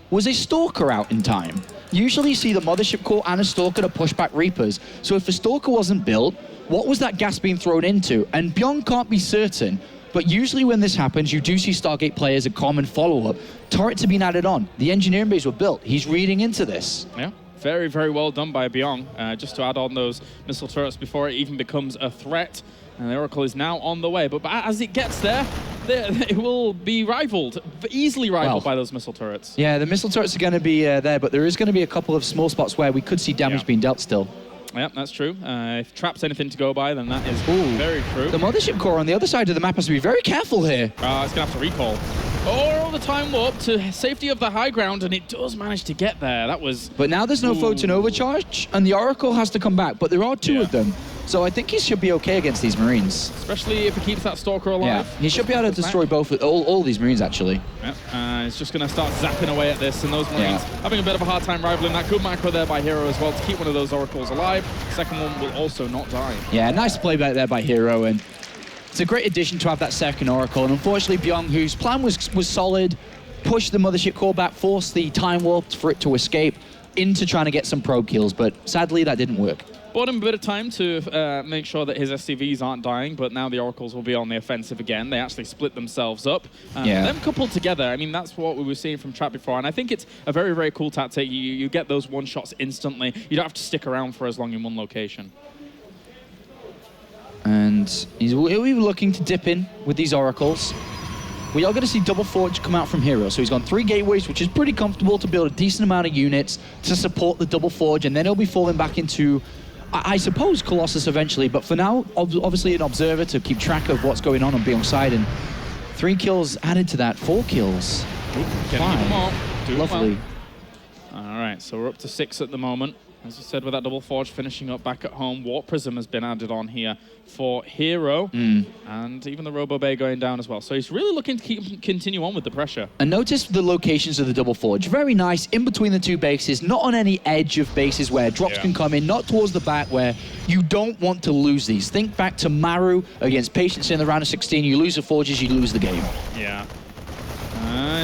was a Stalker out in time. Usually you see the Mothership Core and a Stalker to push back Reapers. So if a Stalker wasn't built, what was that gas being thrown into? And Bbyong can't be certain. But usually when this happens, you do see Stargate play as a common follow-up. Turrets have been added on. The engineering bays were built. He's reading into this. Yeah, very, very well done by Bbyong, just to add on those missile turrets before it even becomes a threat. And the Oracle is now on the way. But as it gets there, it will be rivaled, easily rivaled by those missile turrets. Yeah, the missile turrets are going to be there, but there is going to be a couple of small spots where we could see damage being dealt still. Yeah, that's true. If Trap's anything to go by, then that is very true. The Mothership Core on the other side of the map has to be very careful here. It's going to have to recall. All the time warp to safety of the high ground, and it does manage to get there. That was... But now there's no photon overcharge, and the Oracle has to come back, but there are 2 of them. So I think he should be okay against these Marines. Especially if he keeps that Stalker alive. Yeah, he should be able to destroy both all these Marines, actually. Yeah, he's just going to start zapping away at this, and those Marines having a bit of a hard time rivaling that. Good macro there by herO as well to keep one of those Oracles alive. Second one will also not die. Yeah, nice play back there by herO, and it's a great addition to have that second Oracle. And unfortunately, Bbyong, whose plan was solid, pushed the Mothership Core back, forced the time warp for it to escape into trying to get some probe kills, but sadly that didn't work. Bought him a bit of time to make sure that his SCVs aren't dying, but now the Oracles will be on the offensive again. They actually split themselves up. Them coupled together, I mean, that's what we were seeing from Trap before, and I think it's a very, very cool tactic. You get those one-shots instantly. You don't have to stick around for as long in one location. And he'll be looking to dip in with these Oracles. We are going to see Double Forge come out from herO. So he's gone 3 gateways, which is pretty comfortable to build a decent amount of units to support the Double Forge, and then he'll be falling back into... I suppose Colossus eventually, but for now, obviously an observer to keep track of what's going on Bbyong's side, and 3 kills added to that, 4 kills. 5. Lovely. All right, so we're up to 6 at the moment. As you said, with that Double Forge finishing up back at home, Warp Prism has been added on here for herO, and even the Robo Bay going down as well. So he's really looking to continue on with the pressure. And notice the locations of the Double Forge. Very nice, in between the 2 bases, not on any edge of bases where drops can come in, not towards the back where you don't want to lose these. Think back to Maru against Patience in the round of 16. You lose the Forges, you lose the game. Yeah.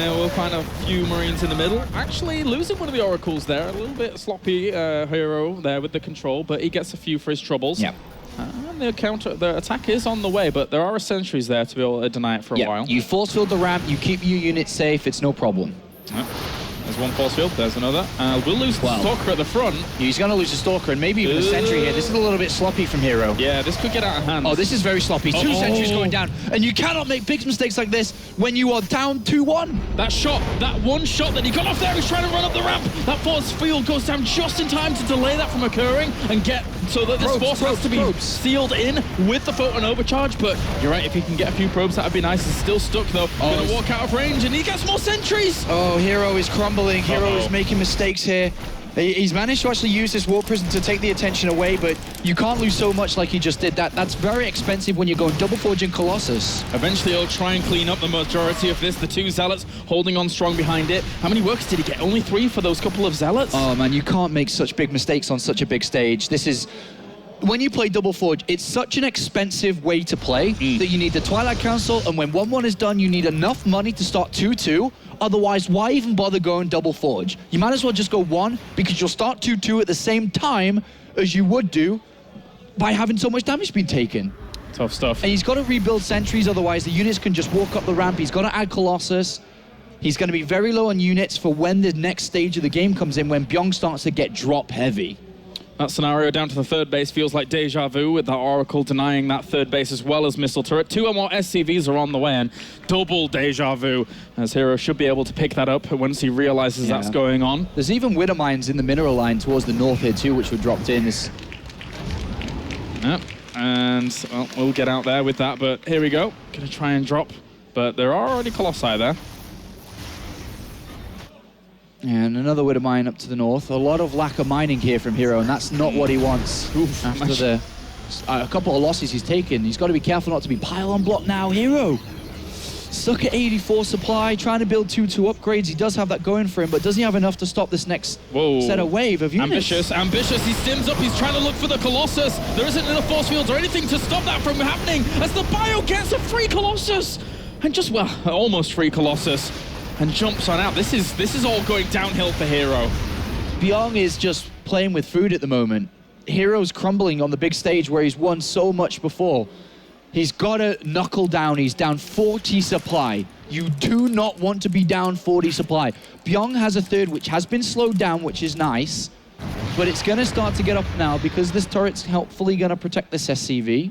We'll find a few Marines in the middle. Actually, losing one of the Oracles there. A little bit sloppy, herO there with the control, but he gets a few for his troubles. Yep. the attack is on the way, but there are sentries there to be able to deny it for a while. You force field the ramp, you keep your units safe, it's no problem. There's one force field, there's another. We'll lose the Stalker at the front. He's going to lose the Stalker and maybe even the Sentry here. This is a little bit sloppy from herO. Yeah, this could get out of hand. Oh, this is very sloppy. Two Sentries going down. And you cannot make big mistakes like this when you are down 2-1. That shot, that one shot that he got off there, he's trying to run up the ramp. That force field goes down just in time to delay that from occurring and get so that this force has to be sealed in with the photon overcharge. But you're right, if he can get a few probes, that would be nice. He's still stuck though. Gonna walk out of range and he gets more sentries. Oh, herO is crumbling. herO is making mistakes here. He's managed to actually use this warp prism to take the attention away, but you can't lose so much like he just did. That's very expensive when you're going double forging Colossus. Eventually he'll try and clean up the majority of this. The two Zealots holding on strong behind it. How many works did he get? Only 3 for those couple of Zealots? Oh man, you can't make such big mistakes on such a big stage. This is... When you play Double Forge, it's such an expensive way to play that you need the Twilight Council, and when 1-1 is done, you need enough money to start 2-2. Otherwise, why even bother going Double Forge? You might as well just go 1, because you'll start 2-2 at the same time as you would do by having so much damage being taken. Tough stuff. And he's got to rebuild sentries, otherwise the units can just walk up the ramp. He's got to add Colossus. He's going to be very low on units for when the next stage of the game comes in, when Bbyong starts to get drop heavy. That scenario down to the third base feels like deja vu, with the Oracle denying that third base as well as Missile Turret. 2 or more SCVs are on the way, and double deja vu, as herO should be able to pick that up once he realizes that's going on. There's even Widow Mines in the mineral line towards the north here too, which were dropped in. Yep, and well, we'll get out there with that, but here we go. Gonna try and drop, but there are already Colossi there. And another Widow Mine up to the north. A lot of lack of mining here from herO, and that's not what he wants. After a couple of losses he's taken, he's got to be careful not to be pylon blocked now. herO stuck at 84 supply, trying to build 2-2 upgrades. He does have that going for him, but doesn't he have enough to stop this next set of wave of units? Ambitious. He stims up. He's trying to look for the Colossus. There isn't enough force fields or anything to stop that from happening as the Bbyong gets a free Colossus. And just, well, almost free Colossus. And jumps on out. This is all going downhill for herO. Bbyong is just playing with food at the moment. herO's crumbling on the big stage where he's won so much before. He's got to knuckle down. He's down 40 supply. You do not want to be down 40 supply. Bbyong has a third which has been slowed down, which is nice, but it's going to start to get up now because this turret's helpfully going to protect this SCV.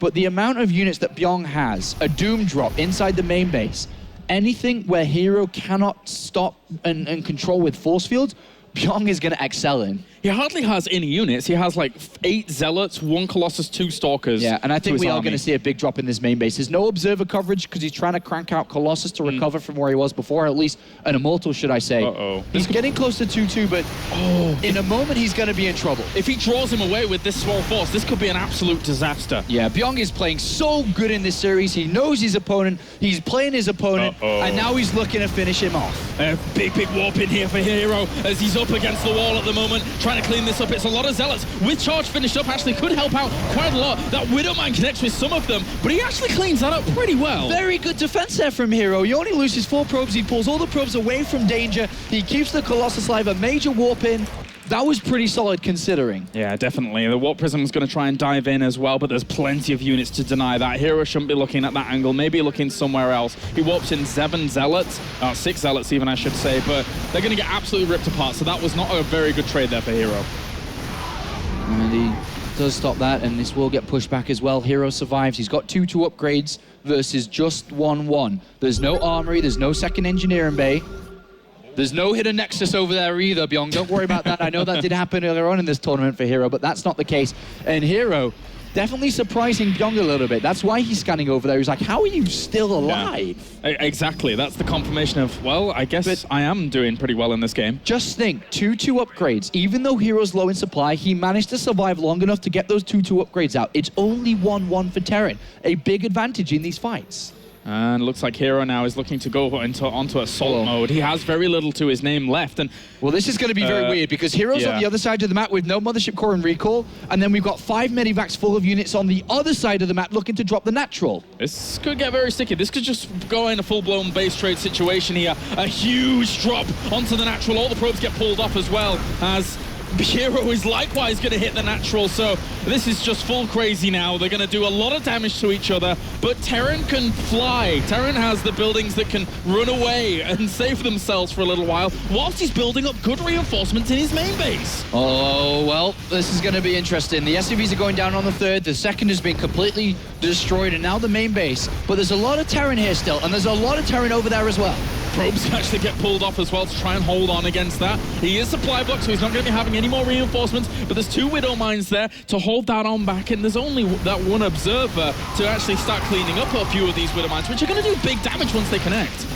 But the amount of units that Bbyong has, a Doom drop inside the main base, anything where herO cannot stop and control with force fields, Bbyong is going to excel in. He hardly has any units. He has like 8 Zealots, 1 Colossus, 2 Stalkers. Yeah, and I think we are going to see a big drop in this main base. There's no observer coverage because he's trying to crank out Colossus to recover from where he was before, at least an Immortal, should I say. He's getting close to 2-2, but in a moment he's going to be in trouble. If he draws him away with this small force, this could be an absolute disaster. Yeah, Bbyong is playing so good in this series. He knows his opponent. He's playing his opponent, and now he's looking to finish him off. Big warp in here for herO as he's up against the wall at the moment, trying to clean this up. It's a lot of Zealots with charge finished up. Actually could help out quite a lot. That Widow Mine connects with some of them, but he actually cleans that up pretty well. Very good defense there from herO. He only loses 4 probes. He pulls all the probes away from danger. He keeps the Colossus alive, a major warp in. That was pretty solid considering. Yeah, definitely. The Warp Prism is going to try and dive in as well, but there's plenty of units to deny that. herO shouldn't be looking at that angle, maybe looking somewhere else. He warps in 7 Zealots, 6 Zealots even, I should say, but they're going to get absolutely ripped apart, so that was not a very good trade there for herO. And he does stop that, and this will get pushed back as well. herO survives. He's got 2-2 upgrades versus just 1-1. There's no armory, there's no second engineering bay. There's no hidden nexus over there either, Bbyong. Don't worry about that. I know that did happen earlier on in this tournament for herO, but that's not the case. And herO definitely surprising Bbyong a little bit. That's why he's scanning over there. He's like, how are you still alive? Yeah. Exactly. That's the confirmation of, well, I guess I am doing pretty well in this game. Just think, 2-2 upgrades. Even though herO's low in supply, he managed to survive long enough to get those 2-2 upgrades out. It's only 1-1 for Terran. A big advantage in these fights. And looks like herO now is looking to go onto assault mode. He has very little to his name left. And well, this is going to be very weird because herO's on the other side of the map with no Mothership Core and recall, and then we've got 5 medivacs full of units on the other side of the map looking to drop the natural. This could get very sticky. This could just go in a full-blown base trade situation here. A huge drop onto the natural. All the probes get pulled off as well as herO is likewise going to hit the natural, so this is just full crazy now. They're going to do a lot of damage to each other, but Terran can fly. Terran has the buildings that can run away and save themselves for a little while, whilst he's building up good reinforcements in his main base. Oh, well, this is going to be interesting. The SCVs are going down on the third, the second has been completely destroyed, and now the main base. But there's a lot of Terran here still, and there's a lot of Terran over there as well. Probes can actually get pulled off as well to try and hold on against that. He is supply blocked, so he's not going to be having any more reinforcements, but there's 2 Widow Mines there to hold that on back, and there's only that one Observer to actually start cleaning up a few of these Widow Mines, which are going to do big damage once they connect.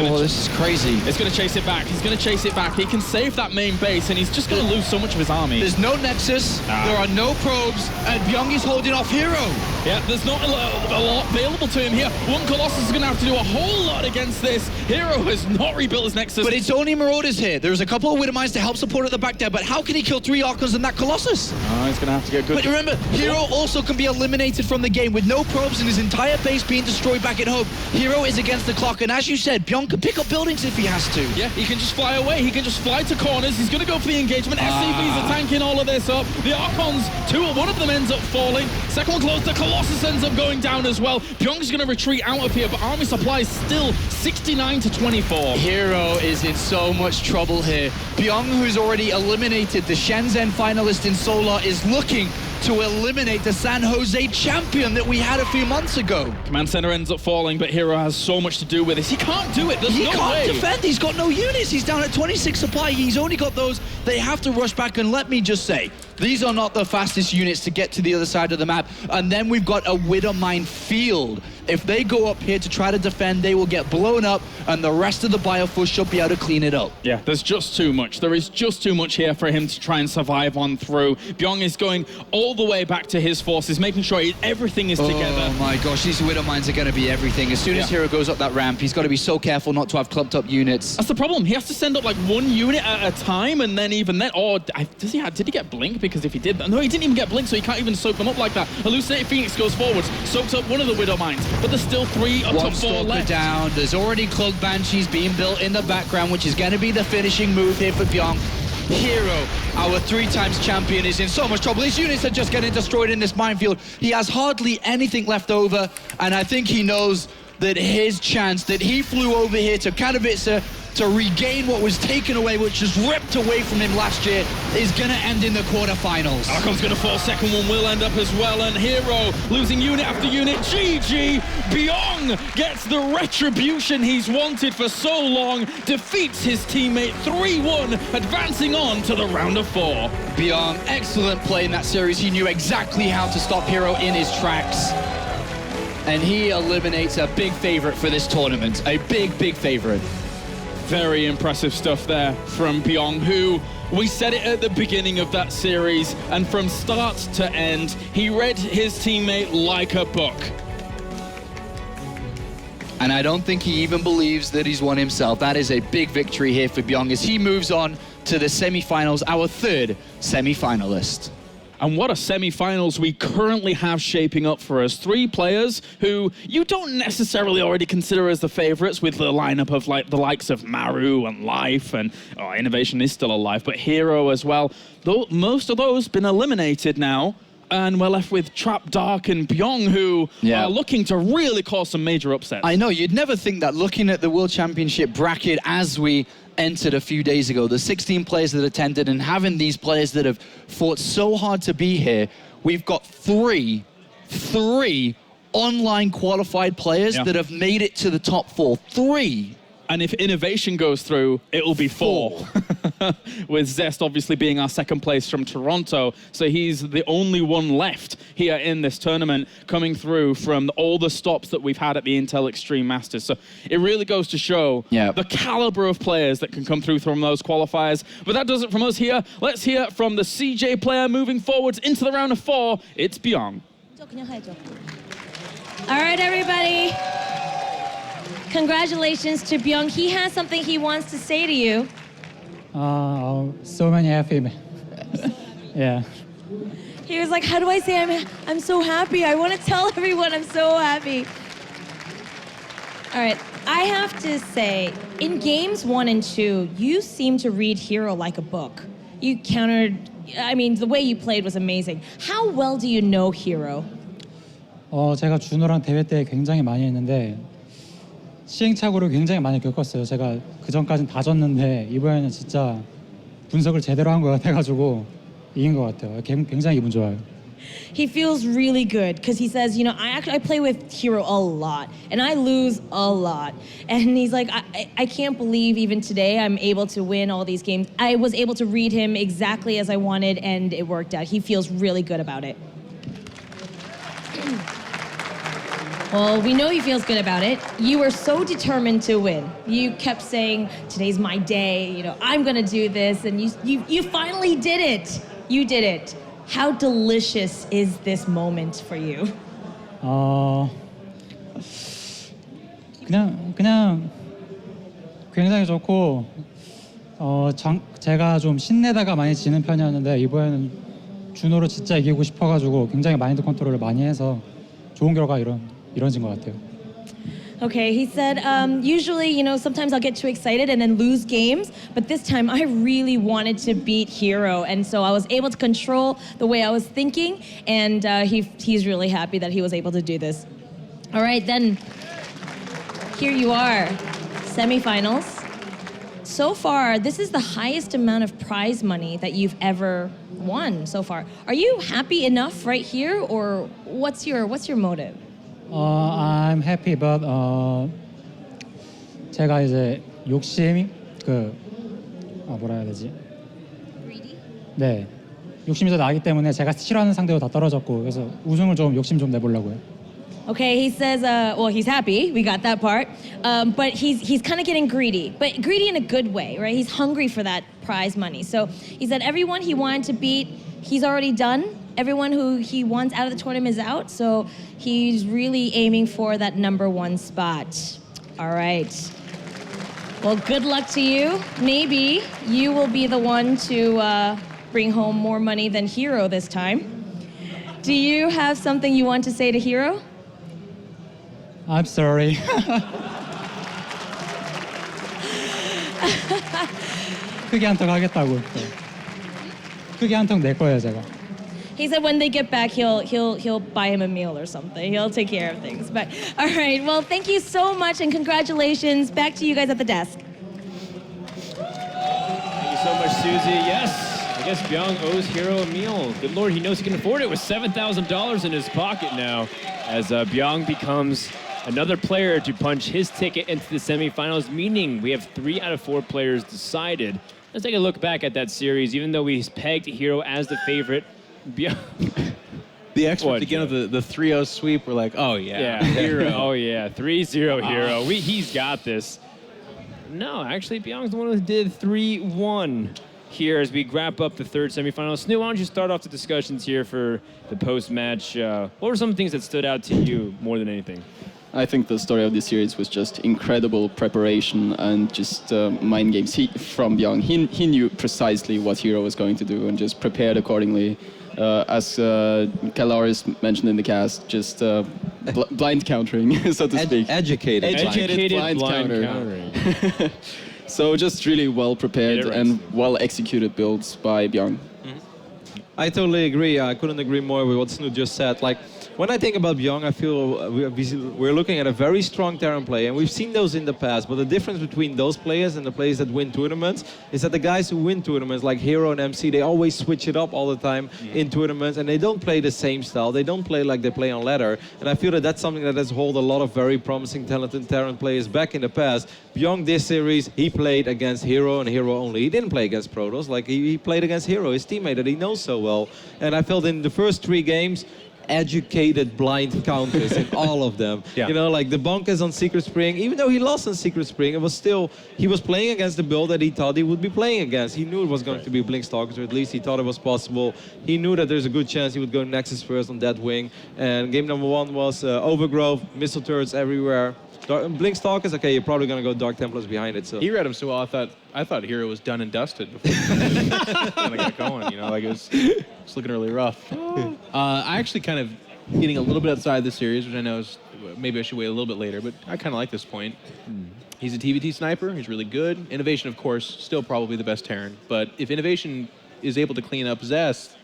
Oh, this is crazy. It's going to chase it back. He's going to chase it back. He can save that main base, and he's just going to lose so much of his army. There's no Nexus, there are no probes, and Bbyong is holding off herO. Yeah, there's not a lot available to him here. One Colossus is going to have to do a whole lot against this. herO has not rebuilt his Nexus. But it's only Marauders here. There's a couple of Widow Mines to help support at the back there, but how can he kill 3 Archons and that Colossus? Oh, he's going to have to get good. But remember, herO also can be eliminated from the game with no probes and his entire base being destroyed back at home. herO is against the clock, and as you said, Bbyong can pick up buildings if he has to. Yeah, he can just fly away. He can just fly to corners. He's going to go for the engagement. SCVs are tanking all of this up. The Archons, one of them ends up falling. Second one closed. The Colossus ends up going down as well. Bbyong's going to retreat out of here, but army supply is still 69 to 24. herO is in so much trouble here. Bbyong, who's already eliminated the Shenzhen finalist in Solar, is looking to eliminate the San Jose champion that we had a few months ago. Command center ends up falling, but herO has so much to do with this. He can't do it. There's He no can't way. defend. He's got no units. He's down at 26 supply. He's only got those. They have to rush back, and let me just say, these are not the fastest units to get to the other side of the map. And then we've got a Widow Mine field. If they go up here to try to defend, they will get blown up, and the rest of the Bioforce should be able to clean it up. Yeah, there's just too much. There is just too much here for him to try and survive on through. Bbyong is going all the way back to his forces, making sure everything is together. Oh my gosh, these Widow Mines are going to be everything. As soon as herO goes up that ramp, he's got to be so careful not to have clumped up units. That's the problem. He has to send up like 1 unit at a time, and then even then, did he get Blink? Because if he did that, no, he didn't even get Blink, so he can't even soak them up like that. Hallucinated Phoenix goes forwards, soaks up one of the Widow Mines, but there's still 3 up to 4 left. Down. There's already Cloak Banshees being built in the background, which is going to be the finishing move here for Bbyong. herO, our 3-times champion, is in so much trouble. His units are just getting destroyed in this minefield. He has hardly anything left over, and I think he knows that his chance, that he flew over here to Katowice to regain what was taken away, which was ripped away from him last year, is going to end in the quarterfinals. Archon's going to fall. Second one will end up as well, and herO losing unit after unit. GG! Bbyong gets the retribution he's wanted for so long, defeats his teammate 3-1, advancing on to the round of 4. Bbyong, excellent play in that series. He knew exactly how to stop herO in his tracks. And he eliminates a big favorite for this tournament. A big, big favorite. Very impressive stuff there from Bbyong, who, we said it at the beginning of that series, and from start to end, he read his teammate like a book. And I don't think he even believes that he's won himself. That is a big victory here for Bbyong as he moves on to the semifinals, our 3rd semifinalist. And what a semi-finals we currently have shaping up for us. 3 players who you don't necessarily already consider as the favorites, with the lineup of like the likes of Maru and Life, and Innovation is still alive, but herO as well. Though most of those been eliminated now, and we're left with Trap Dark and Bbyong, who are looking to really cause some major upsets. I know, you'd never think that looking at the World Championship bracket as we entered a few days ago, the 16 players that attended, and having these players that have fought so hard to be here, we've got three online qualified players that have made it to the top 4. 3. And if Innovation goes through, it'll be 4. With Zest obviously being our second place from Toronto. So he's the only one left here in this tournament, coming through from all the stops that we've had at the Intel Extreme Masters. So it really goes to show the caliber of players that can come through from those qualifiers. But that does it from us here. Let's hear from the CJ player moving forwards into the round of 4. It's Bbyong. All right, everybody. Congratulations to Bbyong. He has something he wants to say to you. So many happy. Yeah. He was like, how do I say I'm so happy? I want to tell everyone I'm so happy. All right, I have to say, in games 1 and 2, you seem to read herO like a book. You countered. I mean, the way you played was amazing. How well do you know herO? 제가 준호랑 대회 때 굉장히 많이 했는데 시행착오를 굉장히 많이 겪었어요. 제가 그 전까진 다 졌는데 이번에는 진짜 분석을 제대로 한 것 같아가지고 이긴 것 같아요. 굉장히 기분 좋아요. He feels really good because he says, you know, I play with herO a lot and I lose a lot. And he's like, I can't believe even today I'm able to win all these games. I was able to read him exactly as I wanted and it worked out. He feels really good about it. Well, we know he feels good about it. You were so determined to win. You kept saying, today's my day, you know, I'm gonna do this, and you finally did it. You did it. How delicious is this moment for you? 그냥 굉장히 좋고 제가 좀 신내다가 많이 지는 편이었는데 이번에는 준호를 진짜 이기고 싶어가지고 굉장히 마인드 컨트롤을 많이 해서 좋은 결과 이뤄진 것 같아요. Okay, he said, usually, you know, sometimes I'll get too excited and then lose games, but this time I really wanted to beat herO, and so I was able to control the way I was thinking, and he's really happy that he was able to do this. All right, then, here you are, semifinals. So far, this is the highest amount of prize money that you've ever won so far. Are you happy enough right here, or what's your motive? I'm happy, but 제가 이제 욕심이 뭐라 해야 되지? 네, 욕심이 더 나기 때문에 제가 싫어하는 상대도 다 떨어졌고 그래서 우승을 좀 욕심 좀 내보려고요. Okay, he says, well, he's happy. We got that part. But he's kind of getting greedy, but greedy in a good way, right? He's hungry for that prize money. So he said everyone he wanted to beat, he's already done. Everyone who he wants out of the tournament is out. So he's really aiming for that #1 spot. All right. Well, good luck to you. Maybe you will be the one to bring home more money than herO this time. Do you have something you want to say to herO? I'm sorry. 크게 한턱 하겠다고. 크게 한턱 낼 거예요, 제가. He said when they get back, he'll buy him a meal or something. He'll take care of things. But all right, well, thank you so much and congratulations. Back to you guys at the desk. Thank you so much, Susie. Yes, I guess Bbyong owes herO a meal. Good Lord, he knows he can afford it with $7,000 in his pocket now, as Bbyong becomes another player to punch his ticket into the semifinals, meaning we have 3 out of 4 players decided. Let's take a look back at that series. Even though we pegged herO as the favorite, the experts again of the 3-0 sweep were like, oh yeah, herO. Oh yeah, 3-0 herO. He's got this. No, actually, Bbyong's the one who did 3-1 here as we wrap up the third semifinal. Snoo, why don't you start off the discussions here for the post-match? What were some things that stood out to you more than anything? I think the story of this series was just incredible preparation and just mind games from Bbyong. He knew precisely what herO was going to do and just prepared accordingly. As Kalaris mentioned in the cast, just blind countering, so to speak. Educated blind countering. So just really well prepared and well executed builds by Bbyong. I totally agree. I couldn't agree more with what Snoot just said. Like, when I think about Bbyong, I feel we're looking at a very strong Terran play, and we've seen those in the past. But the difference between those players and the players that win tournaments is that the guys who win tournaments, like herO and MC, they always switch it up all the time in tournaments, and they don't play the same style. They don't play like they play on ladder. And I feel that that's something that has held a lot of very promising, talented Terran players back in the past. Bbyong this series, he played against herO and herO only. He didn't play against Protoss. Like, he played against herO, his teammate that he knows so well. And I felt in the first 3 games, educated blind counters in all of them. Yeah. You know, like the bonkers on Secret Spring, even though he lost on Secret Spring, it was still, he was playing against the build that he thought he would be playing against. He knew it was going to be Blink Stalkers, or at least he thought it was possible. He knew that there's a good chance he would go Nexus first on that wing. And game number 1 was Overgrowth, missile turrets everywhere. Blink Stalkers, okay, you're probably going to go Dark Templars behind it. So he read him so well, I thought herO was done and dusted before he got going. You know, like it's looking really rough. I actually kind of getting a little bit outside the series, which I know is maybe I should wait a little bit later, but I kind of like this point. He's a PvT sniper. He's really good. Innovation, of course, still probably the best Terran. But if Innovation is able to clean up Zest,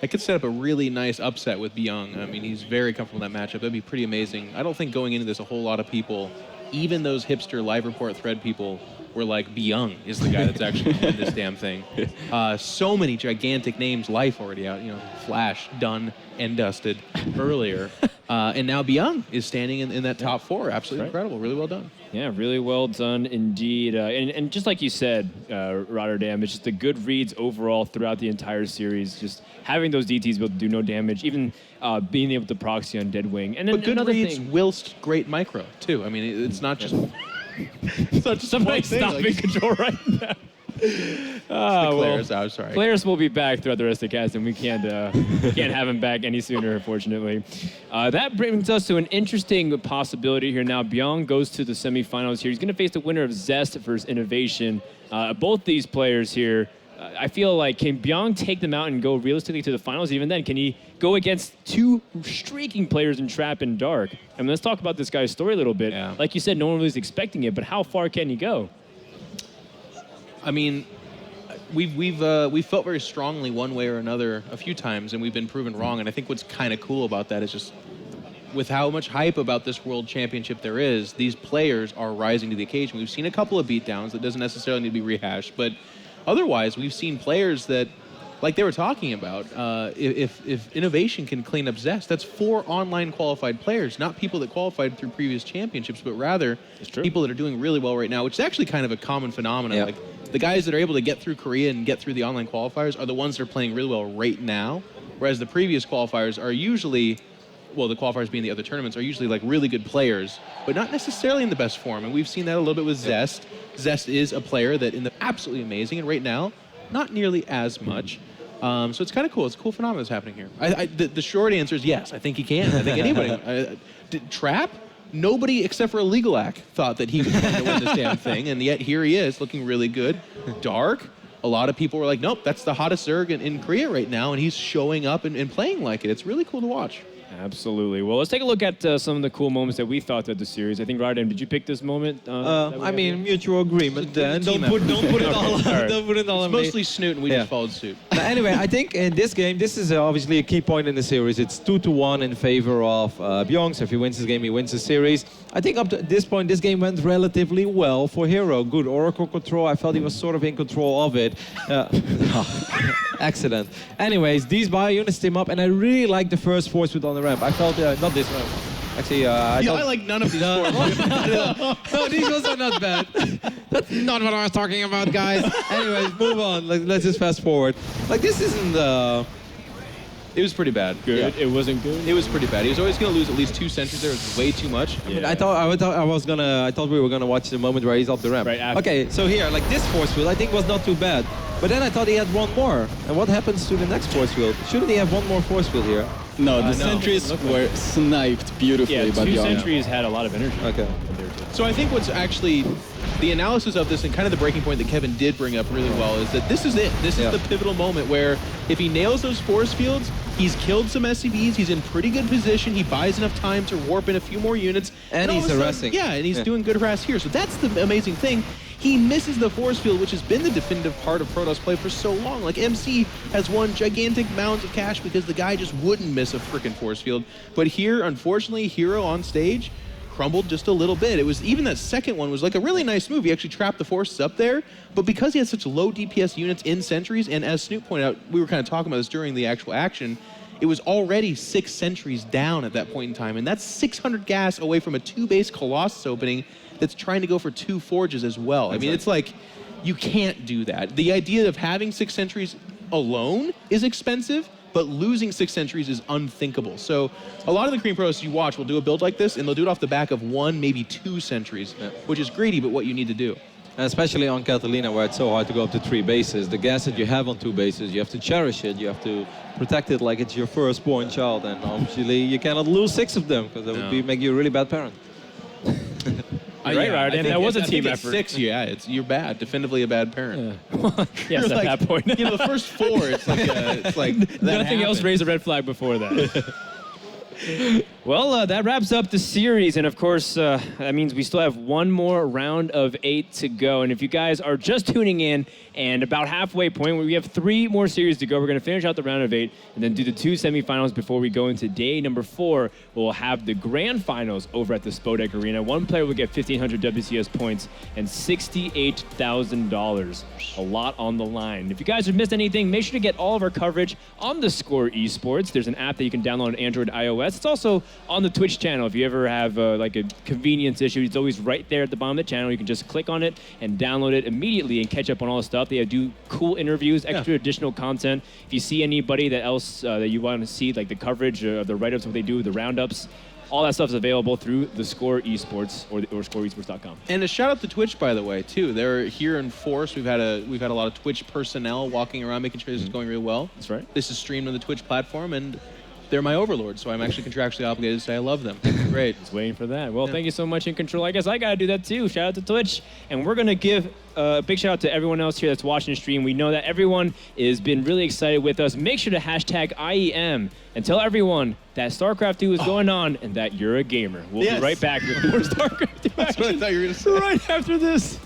I could set up a really nice upset with Bbyong. I mean, he's very comfortable in that matchup. That'd be pretty amazing. I don't think going into this a whole lot of people, even those hipster live report thread people, were like, Bbyong is the guy that's actually won this damn thing. So many gigantic names, Life already out, Flash, done and dusted earlier. And now Bbyong is standing in that top 4. Absolutely incredible. Really well done. Yeah, really well done indeed. And just like you said, Rotterdam, it's just the good reads overall throughout the entire series. Just having those DTs be able to do no damage, even being able to proxy on Deadwing. And then but good another reads thing, whilst great micro, too. I mean, it's not just... It's not just somebody one thing, stopping control right now. Claire's out, sorry. Players will be back throughout the rest of the cast, and we can't have him back any sooner, unfortunately. That brings us to an interesting possibility here now. Bbyong goes to the semifinals here. He's going to face the winner of Zest versus Innovation. Both these players here, I feel like, can Bbyong take them out and go realistically to the finals? Even then, can he go against 2 streaking players in Trap and Dark? I mean, let's talk about this guy's story a little bit. Yeah. Like you said, no one was expecting it, but how far can he go? I mean, we've felt very strongly one way or another a few times, and we've been proven wrong. And I think what's kind of cool about that is just with how much hype about this World Championship there is, these players are rising to the occasion. We've seen a couple of beatdowns that doesn't necessarily need to be rehashed, but otherwise, we've seen players that, like they were talking about, if Innovation can clean up Zest, that's 4 online qualified players, not people that qualified through previous championships, but rather people that are doing really well right now, which is actually kind of a common phenomenon. Yeah. Like the guys that are able to get through Korea and get through the online qualifiers are the ones that are playing really well right now, whereas the previous qualifiers are usually, well, the qualifiers being the other tournaments, are usually like really good players, but not necessarily in the best form. And we've seen that a little bit with Zest. Zest is a player that is absolutely amazing, and right now, not nearly as much. So it's kind of cool. It's a cool phenomenon that's happening here. The short answer is yes. I think he can. I think anybody. Trap? Nobody except for Illegal thought that he was going to win this damn thing, and yet here he is, looking really good. Dark? A lot of people were like, nope, that's the hottest Zerg in Korea right now, and he's showing up and playing like it. It's really cool to watch. Absolutely. Well, let's take a look at some of the cool moments that we thought of the series. I think, Rotterdam, did you pick this moment? I mean, mutual agreement. Just Don't put it all. Don't put it all on me. Mostly Snoot, and we just followed suit. Anyway, I think in this game, this is obviously a key point in the series. It's 2-1 in favor of Bbyong. So if he wins this game, he wins the series. I think up to this point, this game went relatively well for herO. Good Oracle control. I felt he was sort of in control of it. Accident. Anyways, these bio units team up, and I really like the first force field on the ramp. I felt, not this one. Actually, I like none of these force no, these ones are not bad. That's not what I was talking about, guys. Anyways, move on. Let's just fast forward. Like, this isn't... It was pretty bad. Good. Yeah. It wasn't good. It was pretty bad. He was always going to lose at least 2 sentries there. It was way too much. Yeah. I thought we were gonna watch the moment where he's up the ramp. Right after. Okay, so here, like this force field, I think was not too bad. But then I thought he had one more. And what happens to the next force field? Shouldn't he have one more force field here? No, the sentries were sniped beautifully by 2 Bbyong. sentries had a lot of energy. Okay. So I think what's actually the analysis of this and kind of the breaking point that Kevin did bring up really well is that this is it. This is the pivotal moment where if he nails those force fields, he's killed some SCVs, he's in pretty good position, he buys enough time to warp in a few more units. And he's harassing. Yeah, and he's doing good harass here. So that's the amazing thing. He misses the force field, which has been the definitive part of Protoss play for so long. Like, MC has won gigantic mounds of cash because the guy just wouldn't miss a freaking force field. But here, unfortunately, herO on stage crumbled just a little bit. It was even that second one was like a really nice move. He actually trapped the forces up there, but because he had such low DPS units in sentries, and as Snoop pointed out, we were kind of talking about this during the actual action, it was already 6 sentries down at that point in time, and that's 600 gas away from a 2-base Colossus opening that's trying to go for 2 forges as well. I mean, it's like, you can't do that. The idea of having 6 sentries alone is expensive, but losing 6 sentries is unthinkable. So a lot of the Korean pros you watch will do a build like this, and they'll do it off the back of 1, maybe 2 sentries, which is greedy, but what you need to do. And especially on Catalina, where it's so hard to go up to 3 bases. The gas that you have on 2 bases, you have to cherish it. You have to protect it like it's your firstborn child. And obviously, you cannot lose 6 of them, because that would make you a really bad parent. Right, and that was a team at effort. 6, you're bad, definitively a bad parent. Yes, at that point. The first 4, it's like nothing else raised a red flag before that. Well, that wraps up the series, and of course, that means we still have one more round of 8 to go. And if you guys are just tuning in and about halfway point, where we have 3 more series to go, we're going to finish out the round of 8 and then do the 2 semifinals before we go into day number 4. We'll have the grand finals over at the Spodek Arena. One player will get 1,500 WCS points and $68,000. A lot on the line. If you guys have missed anything, make sure to get all of our coverage on the Score Esports. There's an app that you can download on Android, iOS. It's also on the Twitch channel. If you ever have like a convenience issue, it's always right there at the bottom of the channel. You can just click on it and download it immediately and catch up on all the stuff. They do cool interviews, extra additional content. If you see anybody that else that you want to see, like the coverage of the write-ups, what they do, the roundups, all that stuff is available through the Score Esports or scoreesports.com. And a shout out to Twitch, by the way, too. They're here in force. We've had a lot of Twitch personnel walking around, making sure this is going really well. That's right. This is streamed on the Twitch platform, and they're my overlords, so I'm actually contractually obligated to say I love them. Great. Just waiting for that. Well, thank you so much, In Control. I guess I got to do that too. Shout out to Twitch. And we're going to give a big shout out to everyone else here that's watching the stream. We know that everyone has been really excited with us. Make sure to hashtag IEM and tell everyone that StarCraft 2 is going on and that you're a gamer. We'll be right back with more StarCraft 2 That's what I thought you were going to say. Right after this.